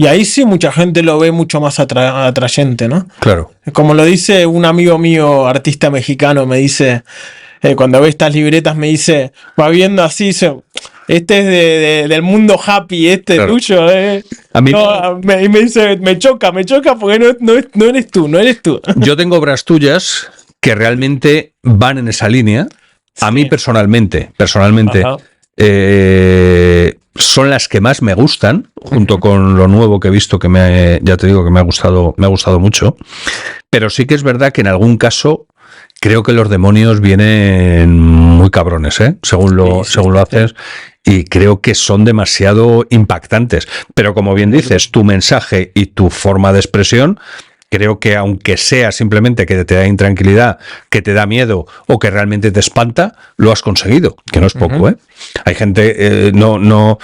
Y ahí sí mucha gente lo ve mucho más atrayente, ¿no? Claro. Como lo dice un amigo mío, artista mexicano, me dice, cuando ve estas libretas, me dice, va viendo así, dice, este es del mundo happy, claro. Tuyo, A mí y me dice, me choca porque no eres tú. Yo tengo obras tuyas que realmente van en esa línea. Sí. A mí personalmente, son las que más me gustan, junto con lo nuevo que he visto, que ya te digo que me ha gustado mucho. Pero sí que es verdad que en algún caso creo que los demonios vienen muy cabrones, según lo haces, y creo que son demasiado impactantes. Pero como bien dices, tu mensaje y tu forma de expresión, creo que aunque sea simplemente que te da intranquilidad, que te da miedo o que realmente te espanta, lo has conseguido, que no es poco, Hay gente, no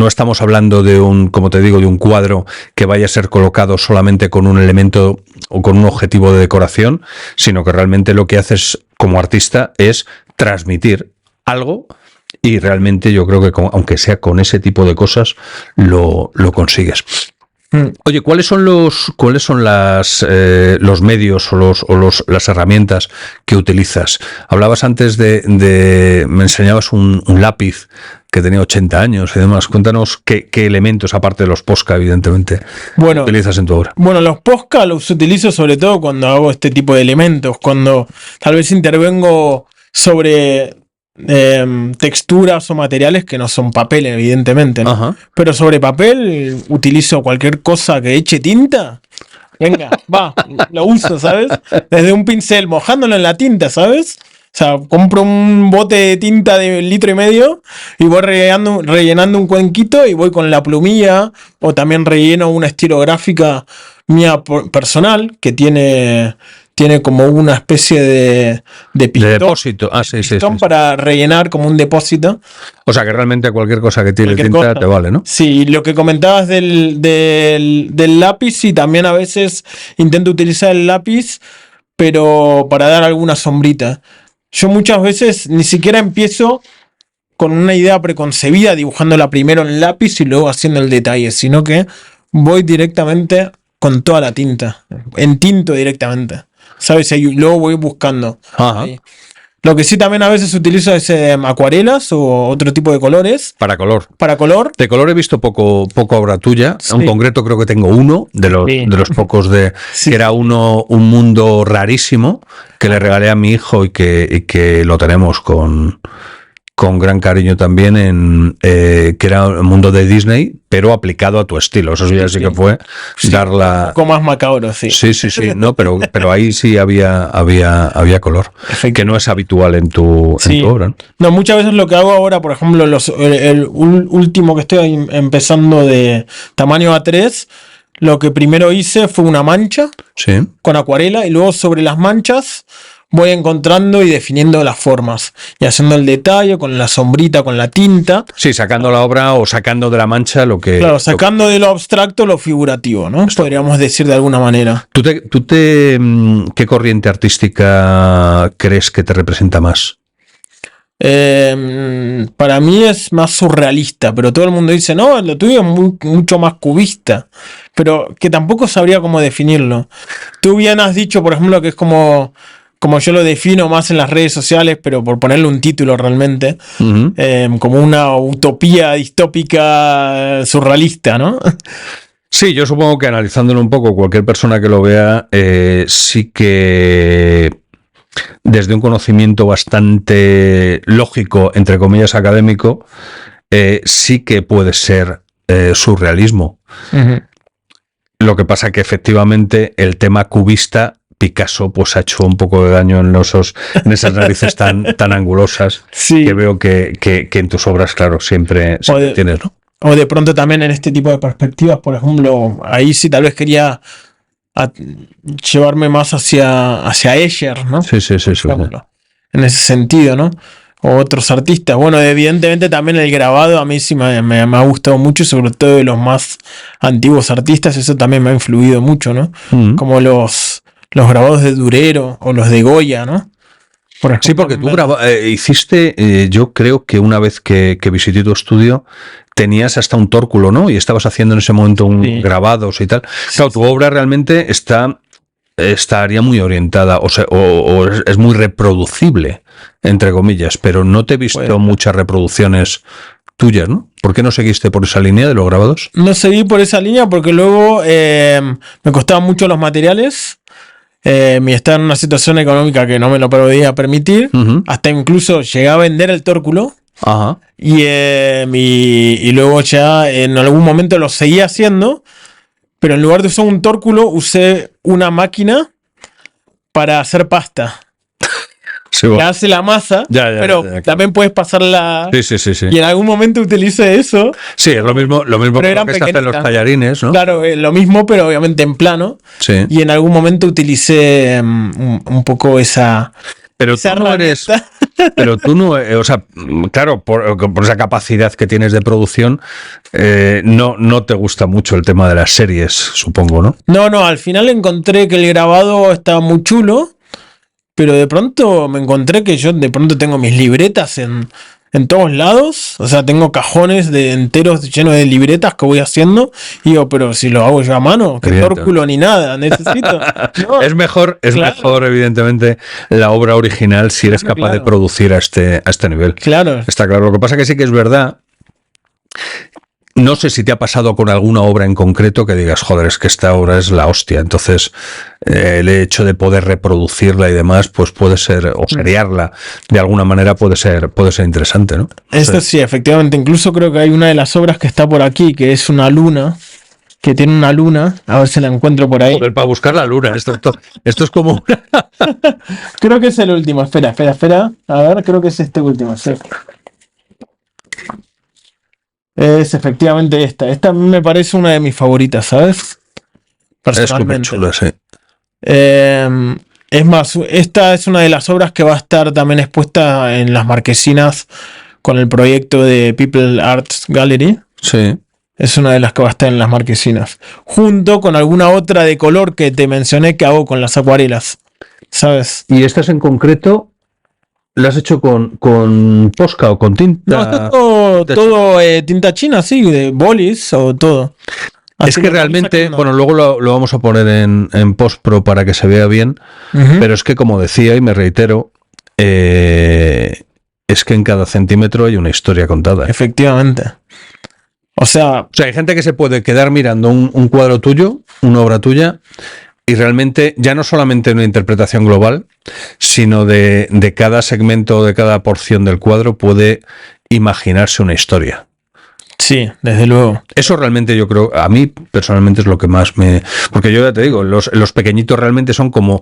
estamos hablando de como te digo, de un cuadro que vaya a ser colocado solamente con un elemento o con un objetivo de decoración, sino que realmente lo que haces como artista es transmitir algo. Y realmente yo creo que aunque sea con ese tipo de cosas, lo consigues. Oye, ¿cuáles son los medios o las herramientas que utilizas? Hablabas antes me enseñabas un lápiz que tenía 80 años y demás. Cuéntanos qué elementos, aparte de los Posca, evidentemente, utilizas en tu obra. Bueno, los Posca los utilizo sobre todo cuando hago este tipo de elementos, cuando tal vez intervengo sobre texturas o materiales que no son papel, evidentemente, ¿no? Ajá. Pero sobre papel utilizo cualquier cosa que eche tinta. Venga, lo uso, ¿sabes? Desde un pincel mojándolo en la tinta, ¿sabes? O sea, compro un bote de tinta de 1,5 litros y voy rellenando un cuenquito y voy con la plumilla, o también relleno una estilográfica mía personal que tiene como una especie de pistón, depósito. Pistón para rellenar como un depósito. O sea que realmente cualquier cosa que tire tinta te vale, ¿no? Sí, lo que comentabas del lápiz, y también a veces intento utilizar el lápiz, pero para dar alguna sombrita. Yo muchas veces ni siquiera empiezo con una idea preconcebida, dibujándola primero en lápiz y luego haciendo el detalle, sino que voy directamente con toda la tinta, entinto directamente. ¿Sabes? Y luego voy buscando. Ajá. Lo que sí también a veces utilizo es acuarelas o otro tipo de colores. Para color. De color he visto poco obra tuya. Sí. En concreto creo que tengo uno de los pocos que era un mundo rarísimo que le regalé a mi hijo y que lo tenemos con gran cariño también, que era el mundo de Disney, pero aplicado a tu estilo. Eso sí que fue dar la... Un poco más macabro, sí. Sí, no, pero ahí sí había color, que no es habitual en tu obra. No, muchas veces lo que hago ahora, por ejemplo, el último que estoy empezando de tamaño A3, lo que primero hice fue una mancha con acuarela, y luego sobre las manchas voy encontrando y definiendo las formas y haciendo el detalle con la sombrita, con la tinta. Sí, sacando la obra o sacando de la mancha lo que... Claro, sacando de lo abstracto lo figurativo, ¿no? Podríamos decir de alguna manera. ¿Qué corriente artística crees que te representa más? Para mí es más surrealista, pero todo el mundo dice, no, lo tuyo es mucho más cubista, pero que tampoco sabría cómo definirlo. Tú bien has dicho, por ejemplo, que es como yo lo defino más en las redes sociales, pero por ponerle un título realmente, como una utopía distópica surrealista, ¿no? Sí, yo supongo que analizándolo un poco, cualquier persona que lo vea, sí que desde un conocimiento bastante lógico, entre comillas, académico, sí que puede ser surrealismo. Lo que pasa que efectivamente el tema cubista, Picasso pues ha hecho un poco de daño en esas narices tan angulosas, sí, que veo que en tus obras, claro, siempre tienes, ¿no? O de pronto también en este tipo de perspectivas, por ejemplo, ahí sí tal vez quería llevarme más hacia Escher, ¿no? Sí. En ese sentido, ¿no? O otros artistas. Bueno, evidentemente también el grabado a mí sí me ha gustado mucho, sobre todo de los más antiguos artistas, eso también me ha influido mucho, ¿no? Como los grabados de Durero o los de Goya, ¿no? Por ejemplo, sí, porque tú hiciste, yo creo que una vez que visité tu estudio, tenías hasta un tórculo, ¿no? Y estabas haciendo en ese momento grabados y tal. Claro, tu obra realmente estaría muy orientada, o es muy reproducible, entre comillas, pero no te he visto muchas reproducciones tuyas, ¿no? ¿Por qué no seguiste por esa línea de los grabados? No seguí por esa línea porque luego me costaban mucho los materiales. Estaba en una situación económica que no me lo podía permitir. Hasta incluso llegué a vender el tórculo. Ajá. Y luego ya en algún momento lo seguí haciendo, pero en lugar de usar un tórculo usé una máquina para hacer pasta. Sí, que hace la masa, pero también puedes pasarla. Sí. Y en algún momento utilicé eso. Sí, es lo mismo que se hacen los tallarines, ¿no? Claro, lo mismo, pero obviamente en plano. Sí. Y en algún momento utilicé un poco esa. Pero tú no eres. Pero tú no, o sea, claro, por esa capacidad que tienes de producción, no te gusta mucho el tema de las series, supongo, ¿no? No, al final encontré que el grabado estaba muy chulo, pero de pronto me encontré que yo de pronto tengo mis libretas en todos lados, o sea, tengo cajones enteros llenos de libretas que voy haciendo, y digo, pero si lo hago yo a mano, que tórculo ni nada, necesito. No, es mejor, evidentemente, la obra original si eres capaz de producir a este nivel. Claro. Está claro. Lo que pasa que sí que es verdad. No sé si te ha pasado con alguna obra en concreto que digas, joder, es que esta obra es la hostia. Entonces, el hecho de poder reproducirla y demás, pues puede ser, o seriarla de alguna manera puede ser interesante, ¿no? Esto sí, efectivamente. Incluso creo que hay una de las obras que está por aquí, que es una luna, que tiene una luna. A ver si la encuentro por ahí. Joder, para buscar la luna. Esto es como... Creo que es el último. Espera. A ver, creo que es este último. Sí. Es efectivamente esta. Esta me parece una de mis favoritas, ¿sabes? Personalmente. Es súper chula, sí. Es más, esta es una de las obras que va a estar también expuesta en las marquesinas con el proyecto de People Arts Gallery. Sí. Es una de las que va a estar en las marquesinas. Junto con alguna otra de color que te mencioné que hago con las acuarelas, ¿sabes? ¿Y estas en concreto las has hecho con Posca o con tinta? No, todo tinta china, sí, de bolis o todo. Es que realmente, bueno, luego lo vamos a poner en post-pro para que se vea bien, pero es que, como decía y me reitero, es que en cada centímetro hay una historia contada. Efectivamente. O sea, hay gente que se puede quedar mirando un cuadro tuyo, una obra tuya, y realmente ya no solamente una interpretación global, sino de cada segmento, de cada porción del cuadro, puede imaginarse una historia. Sí, desde luego. Eso realmente yo creo, a mí personalmente es lo que más me... Porque yo ya te digo, los pequeñitos realmente son como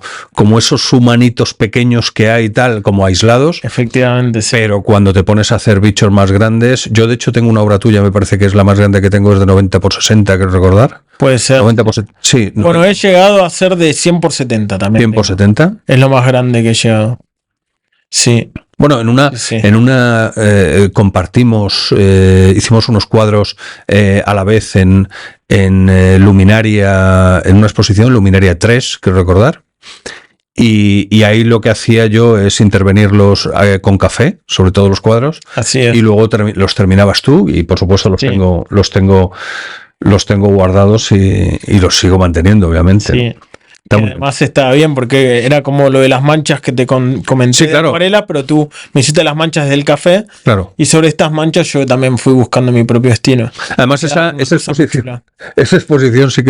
esos humanitos pequeños que hay tal, como aislados. Efectivamente, sí. Pero cuando te pones a hacer bichos más grandes, yo de hecho tengo una obra tuya, me parece que es la más grande que tengo, es de 90 por 60, creo recordar. Puede ser. 90 por 70, sí. Bueno, he llegado a ser de 100 por 70 también. 100 por 70. Es lo más grande que he llegado. Sí. Bueno, en una compartimos, hicimos unos cuadros a la vez en Luminaria, en una exposición, Luminaria 3, quiero recordar. Y ahí lo que hacía yo es intervenirlos con café, sobre todo los cuadros. Así es. Y luego los terminabas tú, y por supuesto los tengo guardados y los sigo manteniendo, obviamente. Sí. Además estaba bien porque era como lo de las manchas que te comenté, sí, claro, de acuarela, pero tú me hiciste las manchas del café, claro, y sobre estas manchas yo también fui buscando mi propio estilo. Además esa exposición sí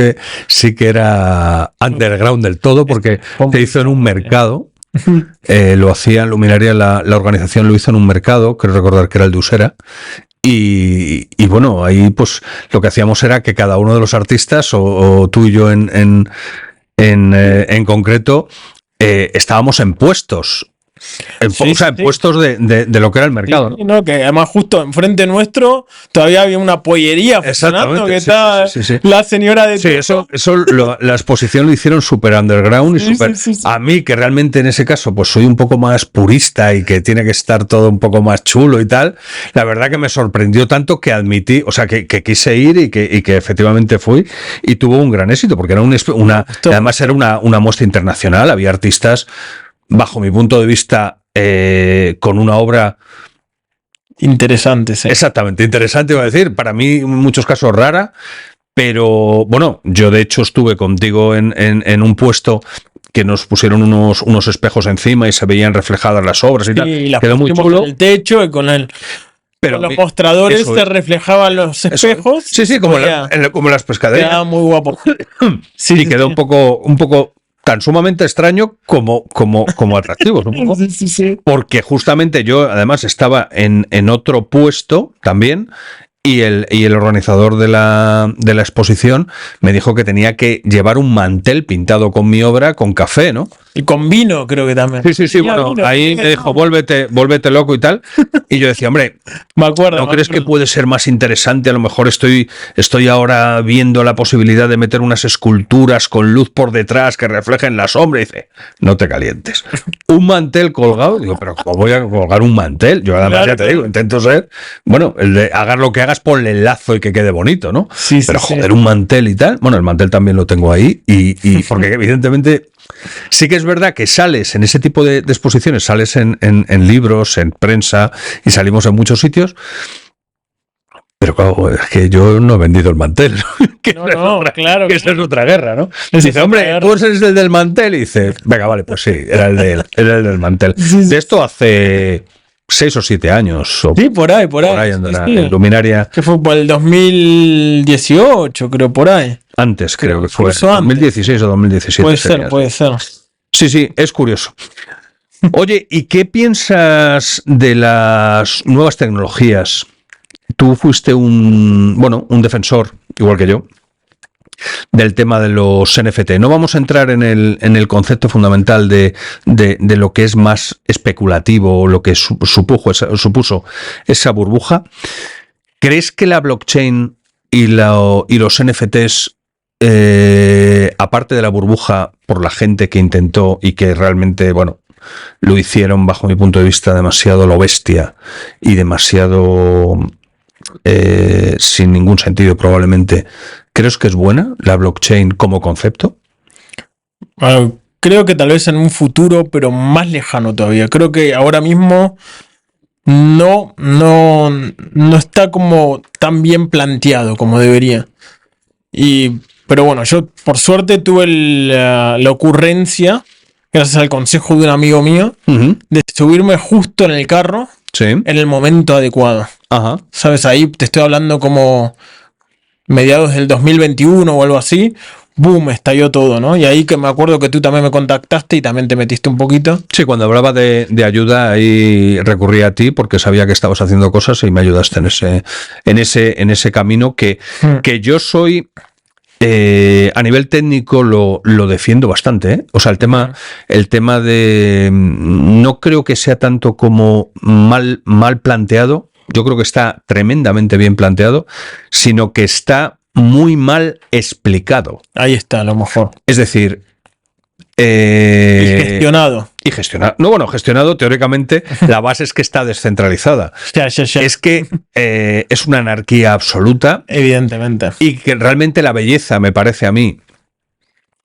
que era underground del todo, porque se hizo en un mercado. Lo hacía en Luminaria, la organización lo hizo en un mercado, creo recordar que era el de Usera. Y bueno, ahí pues lo que hacíamos era que cada uno de los artistas, o tú y yo en concreto, estábamos en puestos. En puestos de lo que era el mercado. Sí, ¿no? Que además justo enfrente nuestro todavía había una pollería funcionando, que estaba la señora de... Sí, eso la exposición lo hicieron súper underground y súper... A mí, que realmente en ese caso pues soy un poco más purista y que tiene que estar todo un poco más chulo y tal, la verdad que me sorprendió tanto que admití, o sea, que quise ir y que efectivamente fui, y tuvo un gran éxito, porque era además era una muestra internacional, había artistas, bajo mi punto de vista, con una obra interesante, sí. Exactamente, interesante, iba a decir, para mí en muchos casos rara, pero bueno, yo de hecho estuve contigo en un puesto que nos pusieron unos espejos encima y se veían reflejadas las obras y tal. Y las quedó muy chulo. En el techo y con los mostradores se reflejaban los espejos. Sí, como las pescaderías. Quedaba muy guapo. Sí, quedó un poco tan sumamente extraño como atractivo. Sí. Porque justamente yo además estaba en otro puesto también, y el organizador de la exposición me dijo que tenía que llevar un mantel pintado con mi obra con café, ¿no? Y con vino, creo que también. Sí, bueno, vino, ahí me dijo, vuélvete loco y tal. Y yo decía, hombre, ¿no crees que puede ser más interesante? A lo mejor estoy ahora viendo la posibilidad de meter unas esculturas con luz por detrás que reflejen la sombra. Y dice, no te calientes. Un mantel colgado. Digo, pero ¿cómo voy a colgar un mantel? Yo además ya te digo, intento ser, bueno, el de hagas lo que hagas, ponle el lazo y que quede bonito, ¿no? Sí, pero joder, un mantel y tal. Bueno, el mantel también lo tengo ahí, y porque evidentemente sí que es verdad que sales en ese tipo de exposiciones, sales en libros, en prensa, y salimos en muchos sitios. Pero claro, es que yo no he vendido el mantel. Claro. Que esa es otra guerra, ¿no? Dice, hombre, tú eres el del mantel. Y dice, venga, vale, pues sí, era el del mantel. De esto hace 6 o 7 años. Sí, por ahí. Por ahí andará, en Luminaria. Que fue por el 2018, creo, por ahí. Antes, creo que fue. 2016 o 2017. Puede ser. Sí, es curioso. Oye, ¿y qué piensas de las nuevas tecnologías? Tú fuiste un defensor, igual que yo, del tema de los NFT. No vamos a entrar en el concepto fundamental de lo que es más especulativo, o lo que supuso esa burbuja. ¿Crees que la blockchain y los NFTs, aparte de la burbuja por la gente que intentó y que realmente, bueno, lo hicieron bajo mi punto de vista demasiado lo bestia y demasiado sin ningún sentido probablemente, ¿crees que es buena la blockchain como concepto? Bueno, creo que tal vez en un futuro, pero más lejano todavía. Creo que ahora mismo no está como tan bien planteado como debería. Pero bueno, yo por suerte tuve la ocurrencia, gracias al consejo de un amigo mío, de subirme justo en el carro, en el momento adecuado. Ajá. ¿Sabes? Ahí te estoy hablando como mediados del 2021 o algo así. boom, estalló todo, ¿no? Y ahí que me acuerdo que tú también me contactaste y también te metiste un poquito. Sí, cuando hablaba de ayuda, ahí recurrí a ti porque sabía que estabas haciendo cosas y me ayudaste en ese camino que yo soy... a nivel técnico lo defiendo bastante, ¿eh? O sea, el tema de... No creo que sea tanto como mal planteado, yo creo que está tremendamente bien planteado, sino que está muy mal explicado. Ahí está, a lo mejor. Es decir... y gestionado. Y gestionado. No, bueno, gestionado teóricamente, la base es que está descentralizada. Ya. Es que es una anarquía absoluta. Evidentemente. Y que realmente la belleza, me parece a mí,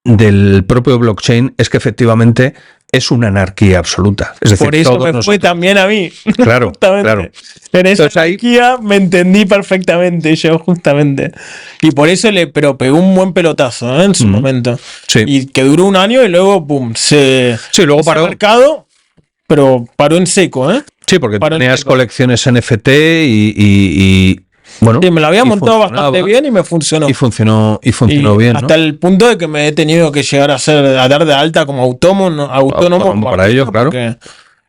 del propio blockchain es que efectivamente es una anarquía absoluta. Es decir, por eso me fue también a mí. Claro, claro. En esa anarquía me entendí perfectamente yo, justamente. Y por eso pero pegó un buen pelotazo, ¿eh? En su momento. Sí. Y que duró un año y luego, boom, luego paró. Mercado, pero paró en seco, ¿eh? Sí, porque tenías colecciones NFT y bueno, sí, me la había montado bastante bien y me funcionó. Y funcionó bien, hasta ¿no? el punto de que me he tenido que llegar a dar de alta como autónomo para ello, claro.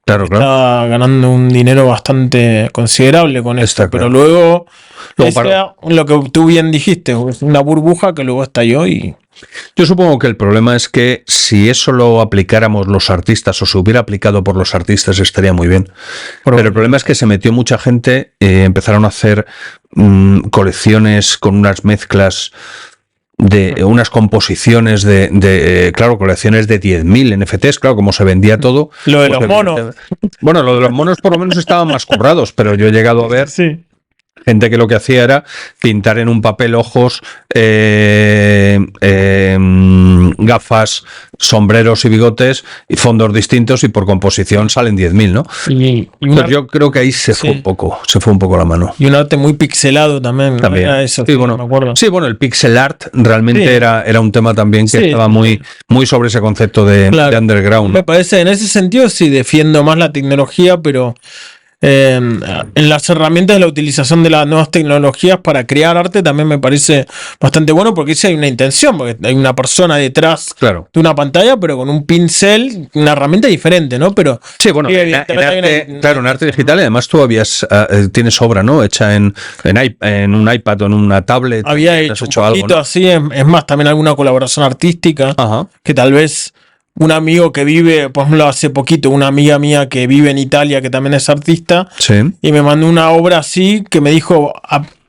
Claro. Estaba ganando un dinero bastante considerable con esto. Pero luego lo que tú bien dijiste, una burbuja que luego estalló y... Yo supongo que el problema es que si eso lo aplicáramos los artistas o se hubiera aplicado por los artistas estaría muy bien. Pero el problema es que se metió mucha gente, empezaron a hacer colecciones con unas mezclas de unas composiciones claro, colecciones de 10.000 NFTs, claro, como se vendía todo. Lo de los monos. Bueno, lo de los monos por lo menos estaban más currados, pero yo he llegado a ver... Sí. Gente que lo que hacía era pintar en un papel ojos, gafas, sombreros y bigotes y fondos distintos y por composición salen 10.000, ¿no? Pues yo creo que ahí se fue un poco la mano. Y un arte muy pixelado también. Era eso, sí, bueno, me acuerdo. Sí, bueno, el pixel art realmente era un tema también que estaba muy sobre ese concepto de underground, ¿no? Me parece, en ese sentido sí defiendo más la tecnología, pero... en las herramientas de la utilización de las nuevas tecnologías para crear arte también me parece bastante bueno, porque sí hay una intención, porque hay una persona detrás de una pantalla, pero con un pincel, una herramienta diferente, ¿no? Pero sí, bueno, en arte digital, además tú tienes obra, ¿no? Hecha en un iPad o en una tablet. Había hecho un poquito, ¿no? Así, es más, también alguna colaboración artística. Ajá. Que tal vez un amigo que vive, por ejemplo, hace poquito, una amiga mía que vive en Italia, que también es artista, y me mandó una obra así que me dijo,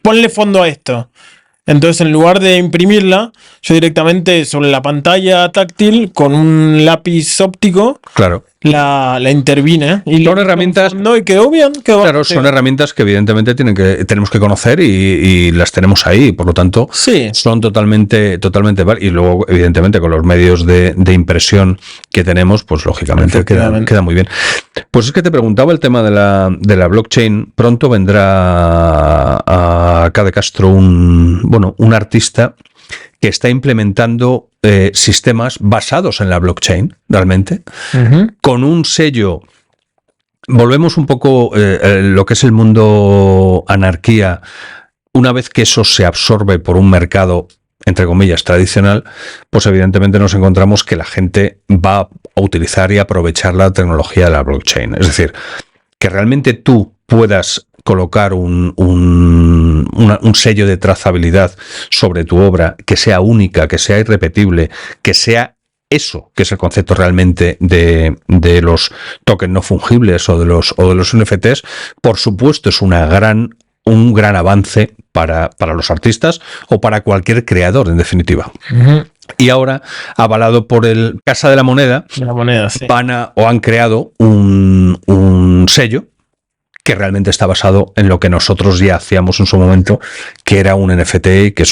ponle fondo a esto. Entonces, en lugar de imprimirla, yo directamente sobre la pantalla táctil, con un lápiz óptico, la intervine. Y son herramientas. No, y quedó bien. Son herramientas que evidentemente tenemos que conocer y las tenemos ahí. Por lo tanto, son totalmente y luego, evidentemente, con los medios de impresión que tenemos, pues lógicamente queda muy bien. Pues es que te preguntaba el tema de la blockchain. Pronto vendrá acá de Castro un artista que está implementando sistemas basados en la blockchain, realmente, con un sello. Volvemos un poco lo que es el mundo anarquía. Una vez que eso se absorbe por un mercado, entre comillas, tradicional, pues evidentemente nos encontramos que la gente va a utilizar y aprovechar la tecnología de la blockchain. Es decir, que realmente tú puedas colocar un sello de trazabilidad sobre tu obra, que sea única, que sea irrepetible, que sea eso, que es el concepto realmente de los tokens no fungibles o de los NFTs, por supuesto es un gran avance para los artistas o para cualquier creador, en definitiva. Y ahora, avalado por el Casa de la Moneda, han creado un sello que realmente está basado en lo que nosotros ya hacíamos en su momento, que era un NFT, que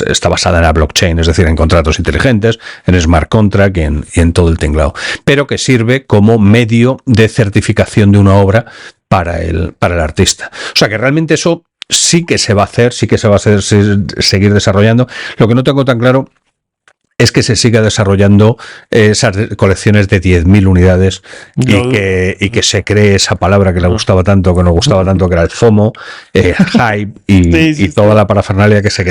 está basada en la blockchain, es decir, en contratos inteligentes, en smart contract y en todo el tinglado, pero que sirve como medio de certificación de una obra para el artista. O sea que realmente eso sí que se va a hacer, seguir desarrollando. Lo que no tengo tan claro es que se siga desarrollando esas colecciones de 10.000 unidades y que se cree esa palabra que le gustaba tanto, que nos gustaba tanto, que era el FOMO, hype y toda la parafernalia que se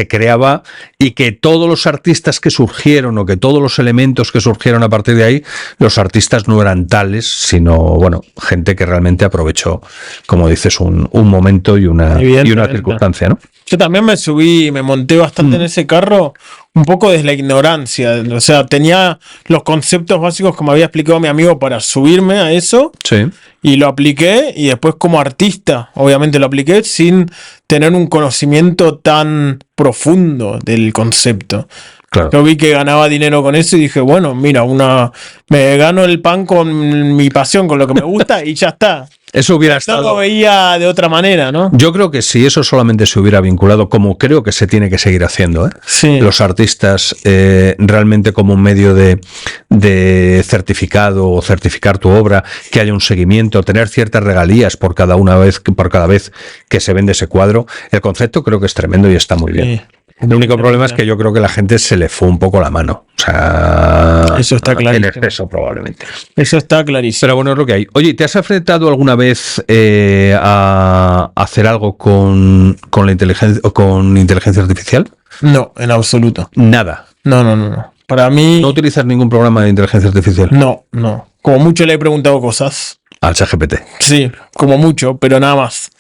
creaba, y que todos los artistas que surgieron o que todos los elementos que surgieron a partir de ahí, los artistas no eran tales, sino, bueno, gente que realmente aprovechó, como dices, un momento y una circunstancia, ¿no? Yo también me monté bastante en ese carro, un poco desde la ignorancia. O sea, tenía los conceptos básicos que me había explicado mi amigo para subirme a eso. Sí. Y lo apliqué, y después como artista, obviamente lo apliqué sin tener un conocimiento tan profundo del concepto. Claro. Yo vi que ganaba dinero con eso y dije, bueno, mira, me gano el pan con mi pasión, con lo que me gusta, y ya está. Eso hubiera estado. No lo veía de otra manera, ¿no? Yo creo que si eso solamente se hubiera vinculado, como creo que se tiene que seguir haciendo, Sí. Los artistas realmente como un medio de certificado o certificar tu obra, que haya un seguimiento, tener ciertas regalías por cada vez que se vende ese cuadro, el concepto creo que es tremendo y está muy bien. Sí. El único problema es que yo creo que la gente se le fue un poco la mano. O sea, eso está clarísimo. En exceso, probablemente. Eso está clarísimo. Pero bueno, es lo que hay. Oye, ¿te has enfrentado alguna vez a hacer algo con la inteligencia artificial? No, en absoluto. Nada. No. Para mí... ¿No utilizas ningún programa de inteligencia artificial? No. Como mucho le he preguntado cosas. Al ChatGPT. Sí, como mucho, pero nada más.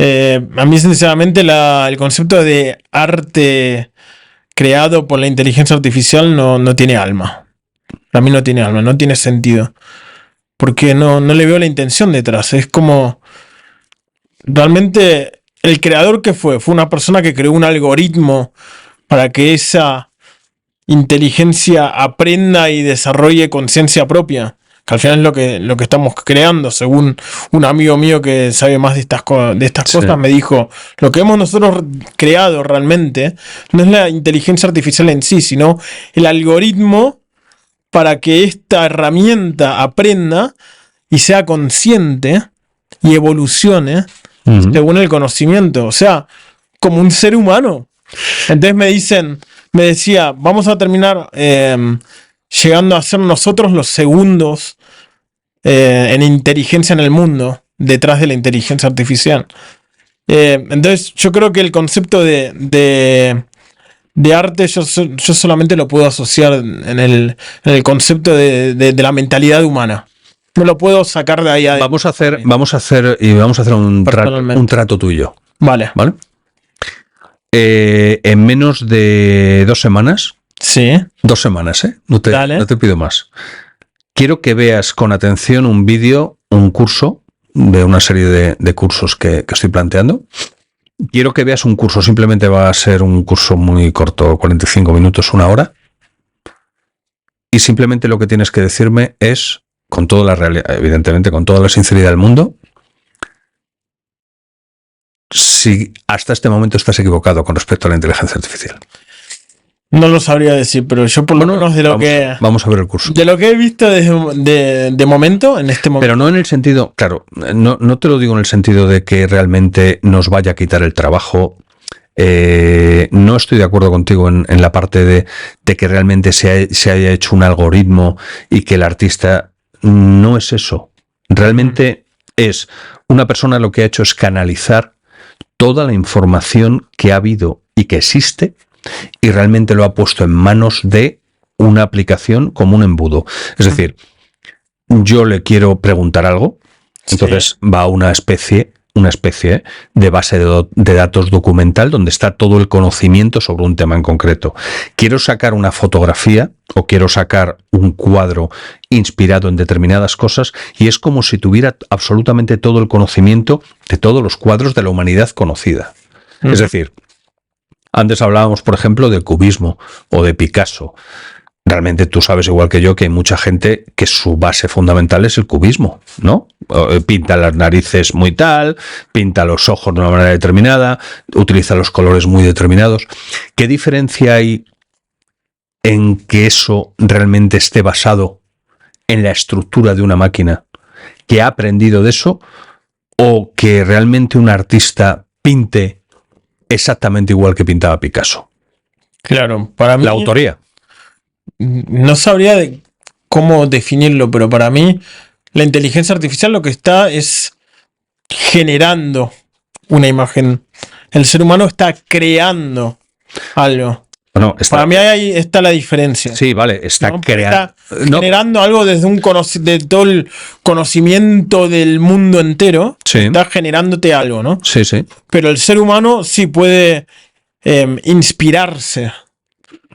A mí, sinceramente, el concepto de arte creado por la inteligencia artificial no tiene alma. Para mí no tiene alma, no tiene sentido. Porque no le veo la intención detrás. Es como... Realmente, el creador que fue una persona que creó un algoritmo para que esa inteligencia aprenda y desarrolle conciencia propia. Que al final es lo que estamos creando, según un amigo mío que sabe más de estas cosas, me dijo, lo que hemos nosotros creado realmente no es la inteligencia artificial en sí, sino el algoritmo para que esta herramienta aprenda y sea consciente y evolucione según el conocimiento, o sea, como un ser humano. Entonces me decía, vamos a terminar llegando a ser nosotros los segundos en inteligencia en el mundo, detrás de la inteligencia artificial. Entonces yo creo que el concepto de arte yo solamente lo puedo asociar en el concepto de la mentalidad humana. No lo puedo sacar de ahí. Vamos a hacer un trato tuyo. Vale. En menos de 2 semanas. Sí. 2 semanas, no te pido más. Quiero que veas con atención un vídeo, un curso, de una serie de cursos que estoy planteando. Quiero que veas un curso, simplemente va a ser un curso muy corto, 45 minutos, 1 hora. Y simplemente lo que tienes que decirme es, con toda la realidad, evidentemente, con toda la sinceridad del mundo, si hasta este momento estás equivocado con respecto a la inteligencia artificial. No lo sabría decir, pero yo por lo menos vamos a ver el curso. De lo que he visto de momento, en este momento. Pero no en el sentido, claro, no te lo digo en el sentido de que realmente nos vaya a quitar el trabajo. No estoy de acuerdo contigo en la parte de que realmente se haya hecho un algoritmo y que el artista no es eso. Realmente es una persona, lo que ha hecho es canalizar toda la información que ha habido y que existe, y realmente lo ha puesto en manos de una aplicación como un embudo. Es decir, yo le quiero preguntar algo, entonces va a una especie de base de datos documental donde está todo el conocimiento sobre un tema en concreto. Quiero sacar una fotografía o quiero sacar un cuadro inspirado en determinadas cosas, y es como si tuviera absolutamente todo el conocimiento de todos los cuadros de la humanidad conocida. Es decir, antes hablábamos, por ejemplo, del cubismo o de Picasso. Realmente tú sabes igual que yo que hay mucha gente que su base fundamental es el cubismo, ¿no? Pinta las narices muy tal, pinta los ojos de una manera determinada, utiliza los colores muy determinados. ¿Qué diferencia hay en que eso realmente esté basado en la estructura de una máquina que ha aprendido de eso, o que realmente un artista pinte exactamente igual que pintaba Picasso? Claro, para mí... La autoría. No sabría cómo definirlo, pero para mí la inteligencia artificial lo que está es generando una imagen. El ser humano está creando algo. No, para mí ahí está la diferencia. Sí, vale, está creando. Está generando algo desde de todo el conocimiento del mundo entero. Sí. Está generándote algo, ¿no? Sí, sí. Pero el ser humano sí puede inspirarse.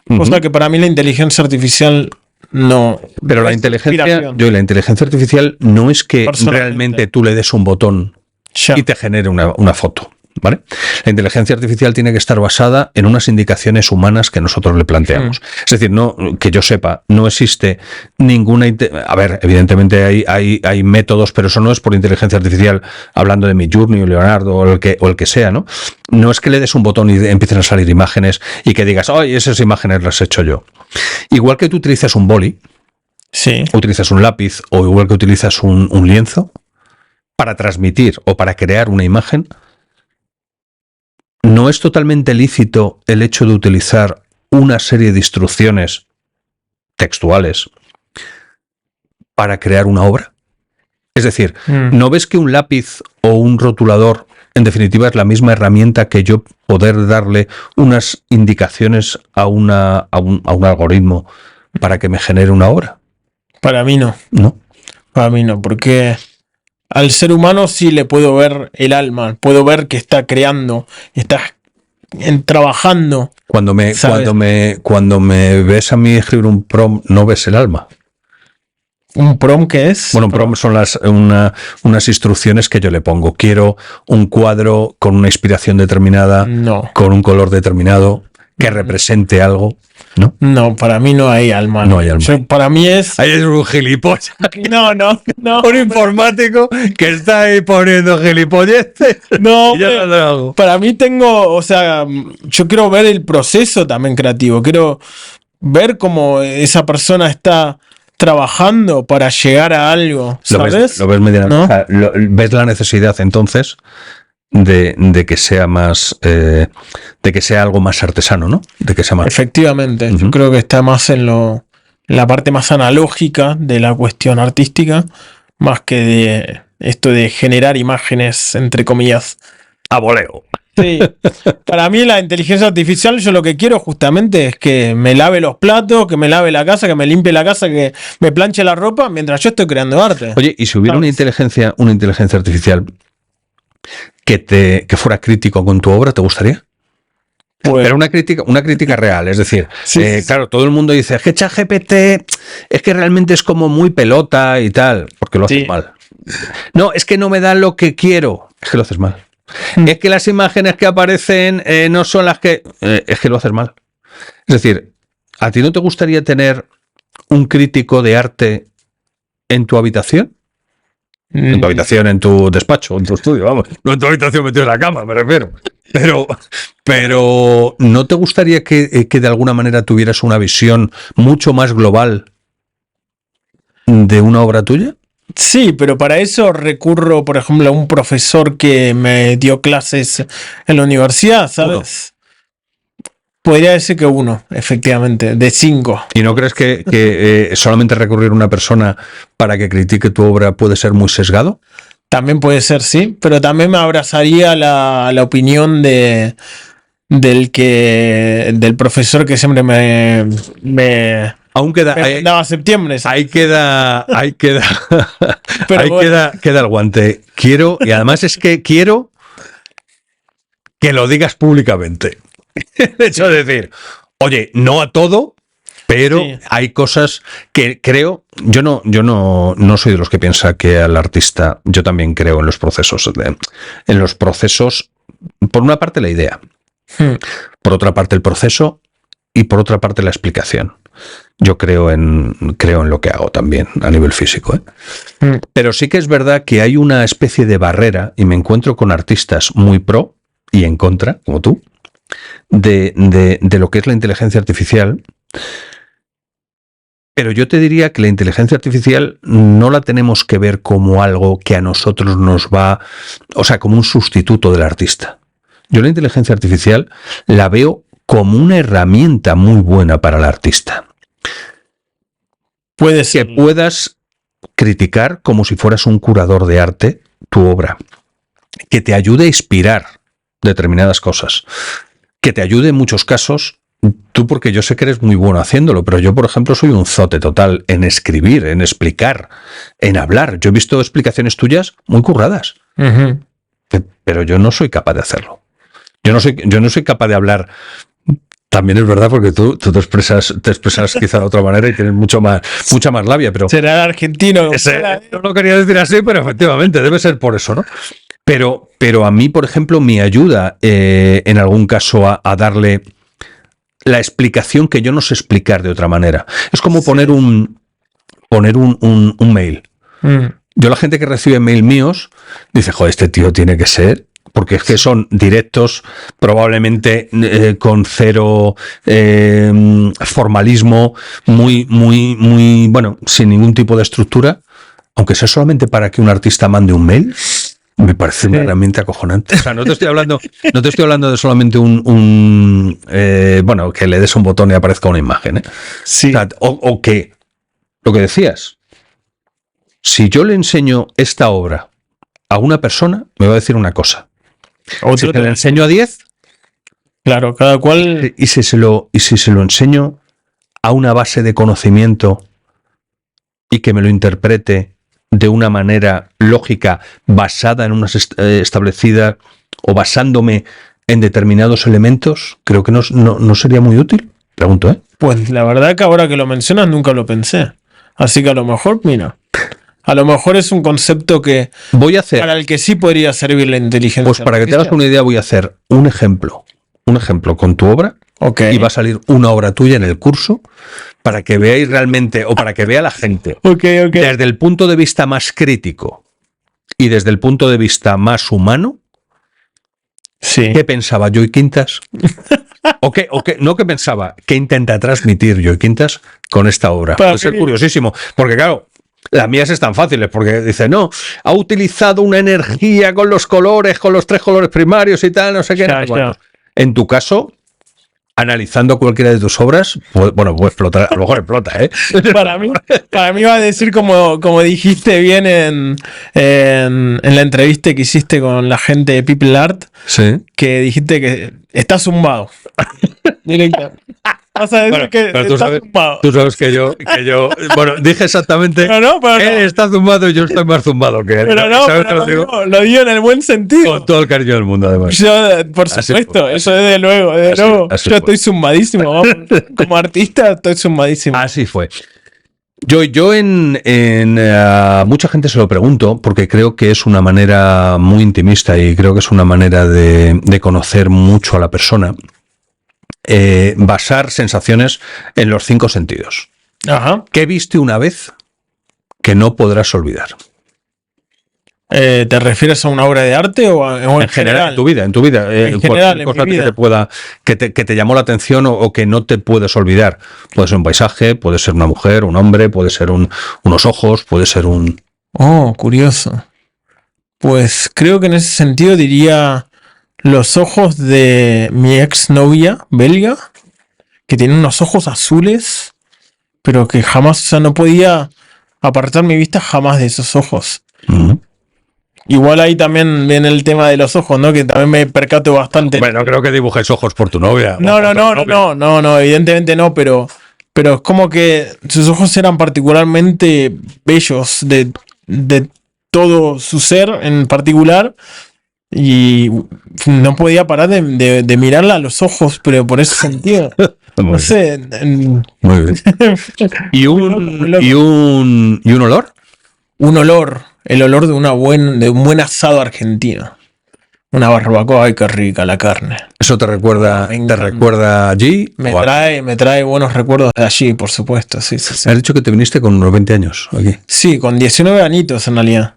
Cosa que para mí la inteligencia artificial no. Pero la inteligencia artificial no es que realmente tú le des un botón y te genere una foto, ¿vale? La inteligencia artificial tiene que estar basada en unas indicaciones humanas que nosotros le planteamos. Es decir, no, que yo sepa, no existe ninguna... A ver, evidentemente hay métodos, pero eso no es por inteligencia artificial, hablando de Midjourney o Leonardo o el que sea, ¿no? No es que le des un botón y empiecen a salir imágenes y que digas, ¡ay, esas imágenes las he hecho yo! Igual que tú utilizas un boli, sí, utilizas un lápiz o igual que utilizas un lienzo para transmitir o para crear una imagen, ¿no es totalmente lícito el hecho de utilizar una serie de instrucciones textuales para crear una obra? Es decir, ¿no ves que un lápiz o un rotulador, en definitiva, es la misma herramienta que yo poder darle unas indicaciones a un algoritmo para que me genere una obra? Para mí no. ¿No? Para mí no, porque al ser humano sí le puedo ver el alma, puedo ver que está creando, está trabajando. Cuando me ves a mí escribir un prompt, ¿no ves el alma? ¿Un prompt qué es? Bueno, un prompt son unas instrucciones que yo le pongo. Quiero un cuadro con una inspiración determinada, con un color determinado, que represente algo, ¿no? No, para mí no hay alma. No hay alma. Para mí es... Ahí es un gilipollas. No. Un informático que está ahí poniendo gilipolleces. No, para mí yo quiero ver el proceso también creativo. Quiero ver cómo esa persona está trabajando para llegar a algo, ¿sabes? Lo ves mediante, ¿no? O sea, ves la necesidad entonces de que sea más de que sea algo más artesano, ¿no? De que sea más... Efectivamente, yo creo que está más en la parte más analógica de la cuestión artística, más que de esto de generar imágenes, entre comillas, a voleo. Sí, para mí la inteligencia artificial, yo lo que quiero justamente es que me lave los platos, que me lave la casa, que me limpie la casa, que me planche la ropa mientras yo estoy creando arte. Oye, y si hubiera una inteligencia artificial que fuera crítico con tu obra, ¿te gustaría? Pues, pero una crítica real, es decir, claro, todo el mundo dice, es que ChatGPT es que realmente es como muy pelota y tal, porque lo haces mal. No, es que no me da lo que quiero, es que lo haces mal. Es que las imágenes que aparecen no son las que... es que lo haces mal. Es decir, ¿a ti no te gustaría tener un crítico de arte en tu habitación? En tu habitación, en tu despacho, en tu estudio, vamos. No en tu habitación metido en la cama, me refiero. Pero ¿no te gustaría que de alguna manera tuvieras una visión mucho más global de una obra tuya? Sí, pero para eso recurro, por ejemplo, a un profesor que me dio clases en la universidad, ¿sabes? Podría decir que uno, efectivamente, de 5. ¿Y no crees que solamente recurrir a una persona para que critique tu obra puede ser muy sesgado? También puede ser, sí, pero también me abrazaría la opinión del profesor que siempre me daba septiembre. Ahí queda el guante. Quiero, y además es que quiero que lo digas públicamente. El hecho de decir, oye, no a todo, pero hay cosas que creo, yo no soy de los que piensa que al artista, yo también creo en los procesos, por una parte la idea, por otra parte el proceso y por otra parte la explicación. Yo creo en lo que hago también a nivel físico, ¿eh? Pero sí que es verdad que hay una especie de barrera y me encuentro con artistas muy pro y en contra, como tú, de lo que es la inteligencia artificial. Pero yo te diría que la inteligencia artificial no la tenemos que ver como algo que a nosotros nos va, o sea, como un sustituto del artista. Yo la inteligencia artificial la veo como una herramienta muy buena para el artista. Puede ser. Que puedas criticar como si fueras un curador de arte tu obra. Que te ayude a inspirar determinadas cosas. Que te ayude en muchos casos, tú porque yo sé que eres muy bueno haciéndolo, pero yo, por ejemplo, soy un zote total en escribir, en explicar, en hablar. Yo he visto explicaciones tuyas muy curradas, pero yo no soy capaz de hacerlo. Yo no soy capaz de hablar. También es verdad porque tú te expresas quizá de otra manera y tienes mucha más labia, pero... Será el argentino. No lo quería decir así, pero efectivamente debe ser por eso, ¿no? Pero a mí, por ejemplo, me ayuda en algún caso a darle la explicación que yo no sé explicar de otra manera. Es como poner un mail. Yo, la gente que recibe mail míos dice, joder, este tío tiene que ser... Porque es que son directos, probablemente con cero formalismo, muy, bueno, sin ningún tipo de estructura, aunque sea solamente para que un artista mande un mail, me parece una herramienta acojonante. O sea, no te estoy hablando de solamente bueno, que le des un botón y aparezca una imagen, ¿eh? Sí. O que, lo que decías, si yo le enseño esta obra a una persona, me va a decir una cosa. Si te lo enseño a 10, claro, cada cual. Y si se lo enseño a una base de conocimiento y que me lo interprete de una manera lógica, basada en unas establecidas o basándome en determinados elementos, creo que no sería muy útil. Pregunto, ¿eh? Pues la verdad que ahora que lo mencionas nunca lo pensé. Así que a lo mejor, mira. A lo mejor es un concepto que voy a hacer, para el que sí podría servir la inteligencia. Pues para que te hagas una idea, voy a hacer un ejemplo con tu obra, y va a salir una obra tuya en el curso para que veáis realmente, o para que vea la gente, desde el punto de vista más crítico y desde el punto de vista más humano, ¿qué pensaba Joy Quintas? No que pensaba, ¿qué intenta transmitir Joy Quintas con esta obra? Puede ser curiosísimo, porque claro, las mías están fáciles, porque dice, no, ha utilizado una energía con los colores, con los 3 colores primarios y tal, no sé qué. Bueno, en tu caso, analizando cualquiera de tus obras, puede explotar, a lo mejor explota, ¿eh? Para mí va a decir, como dijiste bien en la entrevista que hiciste con la gente de People Art, que dijiste que está zumbado. Directo. Vas a decir que tú sabes que yo bueno, dije exactamente, él está zumbado y yo estoy más zumbado que él. Pero lo digo en el buen sentido. Con todo el cariño del mundo, además. Yo, por supuesto, eso desde luego. Yo estoy zumbadísimo, vamos. Como artista estoy zumbadísimo. Así fue. Yo en mucha gente se lo pregunto, porque creo que es una manera muy intimista y creo que es una manera de conocer mucho a la persona. Basar sensaciones en los 5 sentidos. Ajá. ¿Qué viste una vez que no podrás olvidar? ¿Te refieres a una obra de arte o en general? En tu vida. En general, en cosa mi vida. Que te llamó la atención o que no te puedes olvidar. Puede ser un paisaje, puede ser una mujer, un hombre, puede ser unos ojos, puede ser un... Oh, curioso. Pues creo que en ese sentido diría los ojos de mi exnovia belga, que tiene unos ojos azules, pero que jamás, o sea, no podía apartar mi vista jamás de esos ojos. Igual ahí también viene el tema de los ojos, ¿no? Que también me percato bastante. Bueno, creo que dibujes ojos por tu novia. No, evidentemente no, pero es como que sus ojos eran particularmente bellos de todo su ser en particular. Y no podía parar de mirarla a los ojos, pero por ese sentido. No sé. Muy bien. ¿Y un olor? Un olor. El olor de un buen asado argentino. Una barbacoa, ay, qué rica la carne. ¿Eso te recuerda allí? Me trae buenos recuerdos de allí, por supuesto. Sí. Has dicho que te viniste con unos 20 años aquí. Sí, con 19 añitos en realidad.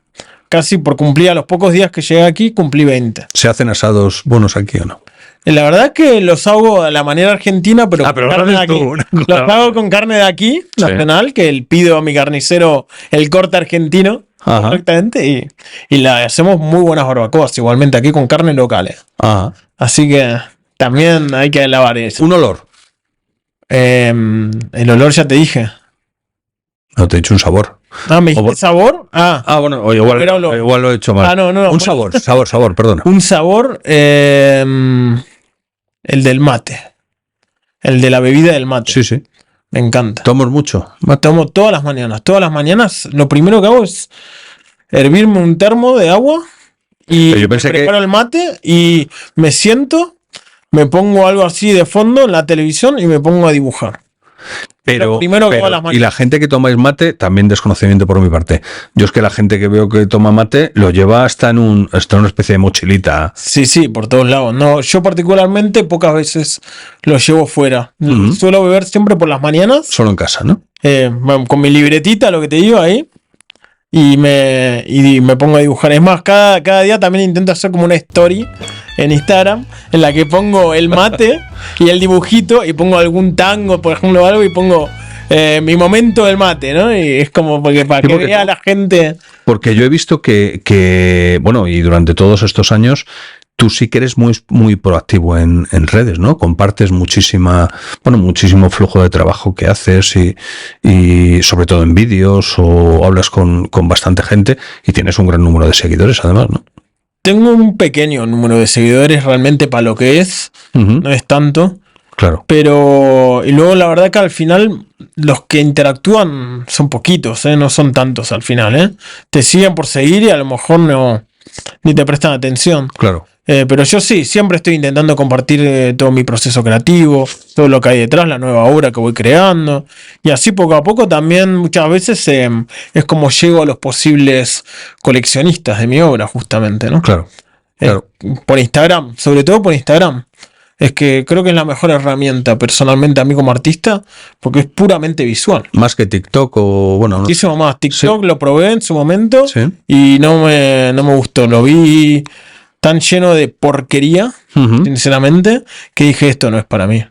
Casi por cumplir, a los pocos días que llegué aquí, cumplí 20. ¿Se hacen asados buenos aquí o no? La verdad es que los hago a la manera argentina, pero con carne de aquí. Los hago con carne de aquí, nacional, que pido a mi carnicero el corte argentino, correctamente, y la hacemos muy buenas barbacoas, igualmente aquí con carne locales. Ajá. Así que También hay que lavar eso. Un olor. El olor ya te dije. No te he dicho un sabor. Ah, ¿me dijiste sabor? Bueno, o igual lo he hecho mal. No. Un sabor, perdona. Un sabor, el del mate. El de la bebida del mate. Sí. Me encanta. ¿Tomas mucho? Tomo todas las mañanas. Todas las mañanas lo primero que hago es hervirme un termo de agua y preparo el mate y me siento, me pongo algo así de fondo en la televisión y me pongo a dibujar. Pero y la gente que tomáis mate, también desconocimiento por mi parte. Yo es que la gente que veo que toma mate lo lleva hasta en una especie de mochilita. Sí, por todos lados. No, yo particularmente pocas veces lo llevo fuera. Suelo beber siempre por las mañanas. Solo en casa, ¿no? Con mi libretita, lo que te digo ahí. Y me pongo a dibujar. Es más, cada día también intento hacer como una story en Instagram en la que pongo el mate y el dibujito y pongo algún tango, por ejemplo, o algo, y pongo mi momento del mate, ¿no? Y es como para que vea la gente. Porque yo he visto que bueno, y durante todos estos años tú sí que eres muy, muy proactivo en redes, ¿no? Compartes muchísimo flujo de trabajo que haces y sobre todo en vídeos, o hablas con bastante gente y tienes un gran número de seguidores además, ¿no? Tengo un pequeño número de seguidores realmente para lo que es, no es tanto. Claro. Pero, y luego la verdad que al final los que interactúan son poquitos, no son tantos al final, Te siguen por seguir y a lo mejor ni te prestan atención. Claro. Pero yo sí, siempre estoy intentando compartir todo mi proceso creativo, todo lo que hay detrás, la nueva obra que voy creando. Y así poco a poco también muchas veces es como llego a los posibles coleccionistas de mi obra, justamente, ¿no? Claro. Por Instagram, sobre todo por Instagram. Es que creo que es la mejor herramienta personalmente a mí como artista, porque es puramente visual. Más que TikTok o bueno. Muchísimo más. TikTok lo probé en su momento y no me gustó. Lo vi tan lleno de porquería, sinceramente, que dije esto no es para mí.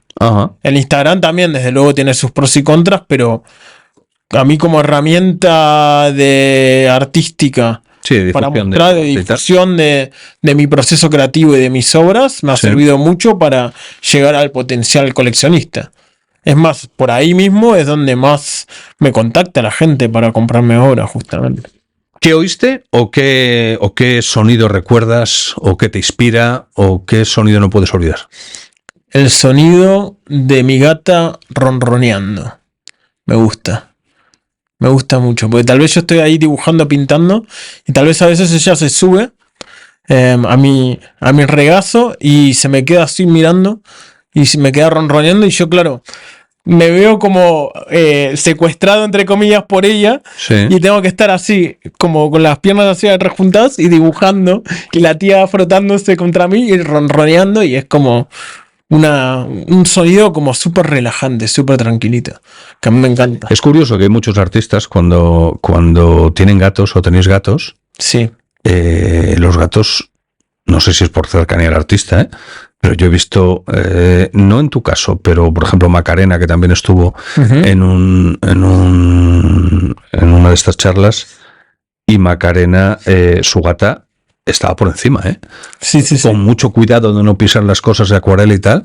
El Instagram también, desde luego, tiene sus pros y contras, pero a mí como herramienta de artística, para mostrar de difusión de mi proceso creativo y de mis obras, me ha servido mucho para llegar al potencial coleccionista. Es más, por ahí mismo es donde más me contacta la gente para comprarme obras, justamente. ¿Qué oíste o qué sonido recuerdas o qué te inspira o qué sonido no puedes olvidar? El sonido de mi gata ronroneando. Me gusta mucho, porque tal vez yo estoy ahí dibujando, pintando, y tal vez a veces ella se sube a mi regazo y se me queda así mirando y se me queda ronroneando, y yo, claro, me veo como secuestrado, entre comillas, por ella, y tengo que estar así, como con las piernas así rejuntadas y dibujando, y la tía frotándose contra mí y ronroneando, y es como un sonido como súper relajante, súper tranquilito, que a mí me encanta. Es curioso que hay muchos artistas cuando tienen gatos o tenéis gatos, los gatos, no sé si es por cercanía al artista, pero yo he visto, no en tu caso, pero por ejemplo Macarena, que también estuvo en una de estas charlas, y Macarena, su gata estaba por encima, con mucho cuidado de no pisar las cosas de acuarela y tal,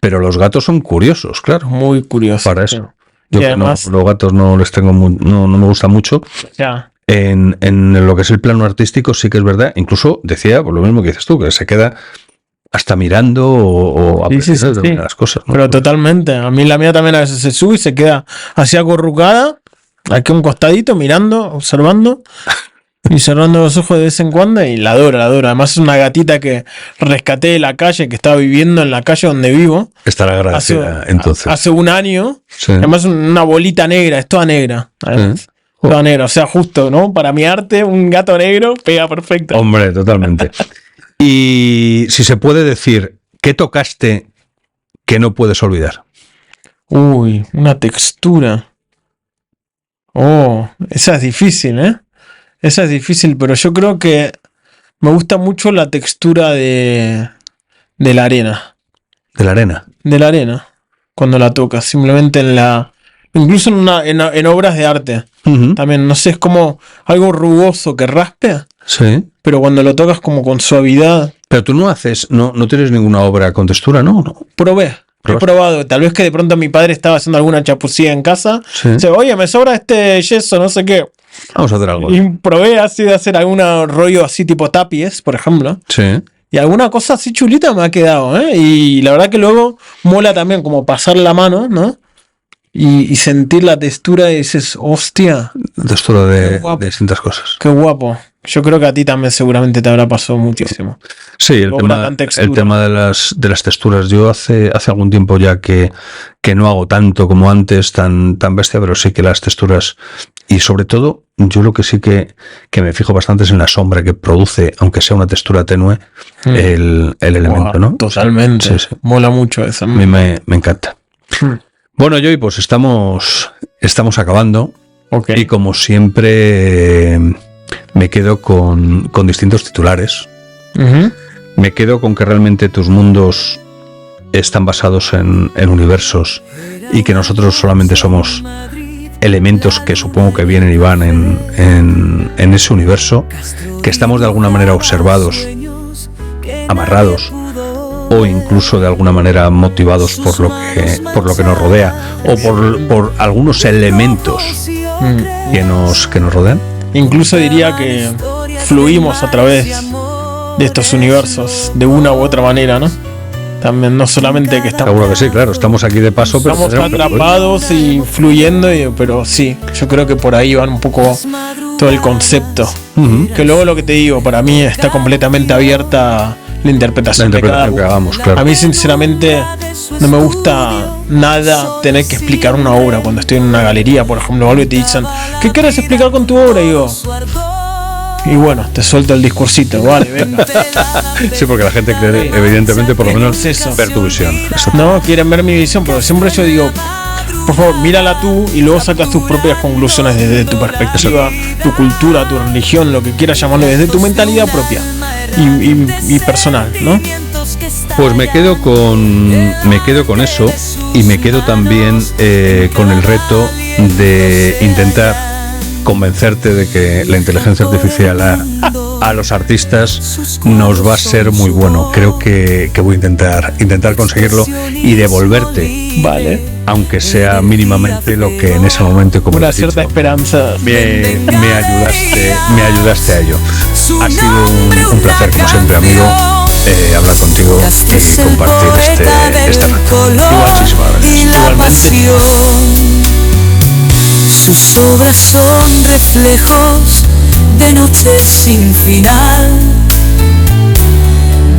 pero los gatos son curiosos, claro. Muy curiosos. Para eso. Yo además, los gatos no les tengo no me gusta mucho. Ya. En lo que es el plano artístico sí que es verdad. Incluso decía, por lo mismo que dices tú, que se queda hasta mirando o apreciando las cosas, ¿no? Pero totalmente. A mí la mía también a veces se sube y se queda así acurrucada, aquí a un costadito, mirando, observando y cerrando los ojos de vez en cuando, y la adoro. Además es una gatita que rescaté de la calle, que estaba viviendo en la calle donde vivo. Estará agradecida entonces. Hace un año. Además una bolita negra, es toda negra. Toda negra, o sea, justo, ¿no? Para mi arte, un gato negro pega perfecto. Hombre, totalmente. Y si se puede decir, ¿qué tocaste que no puedes olvidar? Uy, una textura. Oh, esa es difícil, Esa es difícil, pero yo creo que me gusta mucho la textura de la arena. ¿De la arena? De la arena, cuando la tocas, simplemente incluso en obras de arte. También, no sé, es como algo rugoso que raspe. Sí. Pero cuando lo tocas como con suavidad, Pero tú no tienes ninguna obra con textura, ¿no? He probado, tal vez que de pronto mi padre estaba haciendo alguna chapucía en casa. Sí. Dice, oye, me sobra este yeso, no sé qué. Vamos a hacer algo. Y probé así de hacer algún rollo así tipo tapies, por ejemplo. Sí. Y alguna cosa así chulita me ha quedado, ¿eh? Y la verdad que luego mola también como pasar la mano, ¿no? Y sentir la textura y dices, hostia. Textura de distintas cosas. Qué guapo. Yo creo que a ti también seguramente te habrá pasado muchísimo. Sí, el tema de las texturas. Yo hace algún tiempo ya que no hago tanto como antes, tan bestia, pero sí que las texturas, y sobre todo, yo lo que sí que me fijo bastante es en la sombra que produce, aunque sea una textura tenue, el elemento, ¿no? Totalmente. Sí. Mola mucho eso. A mí me encanta. Bueno, Joy, pues estamos acabando. Okay. Y como siempre me quedo con distintos titulares. Uh-huh. Me quedo con que realmente tus mundos están basados en universos y que nosotros solamente somos elementos que supongo que vienen y van en ese universo, que estamos de alguna manera observados, amarrados o incluso de alguna manera motivados por lo que nos rodea o por algunos elementos que nos rodean. Incluso diría que fluimos a través de estos universos de una u otra manera, ¿no? También, no solamente que estamos... Seguro que sí, claro, estamos aquí de paso, pero... Estamos atrapados y fluyendo, pero sí, yo creo que por ahí van un poco todo el concepto. Uh-huh. Que luego lo que te digo, para mí está completamente abierta la interpretación que hagamos, claro. A mí sinceramente no me gusta nada tener que explicar una obra cuando estoy en una galería, por ejemplo, o algo y te dicen, ¿qué quieres explicar con tu obra? Y digo... Y bueno, te suelto el discursito, vale, venga. Sí, porque la gente quiere, evidentemente, por lo menos, ver tu visión. Eso. No, quieren ver mi visión, pero siempre yo digo, por favor, mírala tú y luego sacas tus propias conclusiones desde tu perspectiva, tu cultura, tu religión, lo que quieras llamarlo, desde tu mentalidad propia y personal, ¿no? Pues me quedo con eso y me quedo también con el reto de intentar convencerte de que la inteligencia artificial a los artistas nos va a ser muy bueno. Creo que voy a intentar conseguirlo y devolverte, vale, aunque sea mínimamente lo que en ese momento, como una cierta esperanza, me ayudaste a ello. Ha sido un placer, como siempre, amigo, hablar contigo y compartir este rato. Muchísimas gracias. Igualmente. Sus obras son reflejos de noches sin final,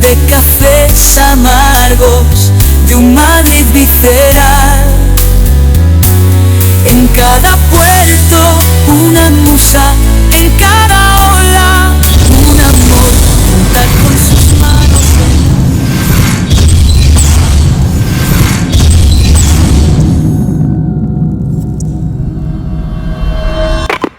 de cafés amargos, de un Madrid visceral.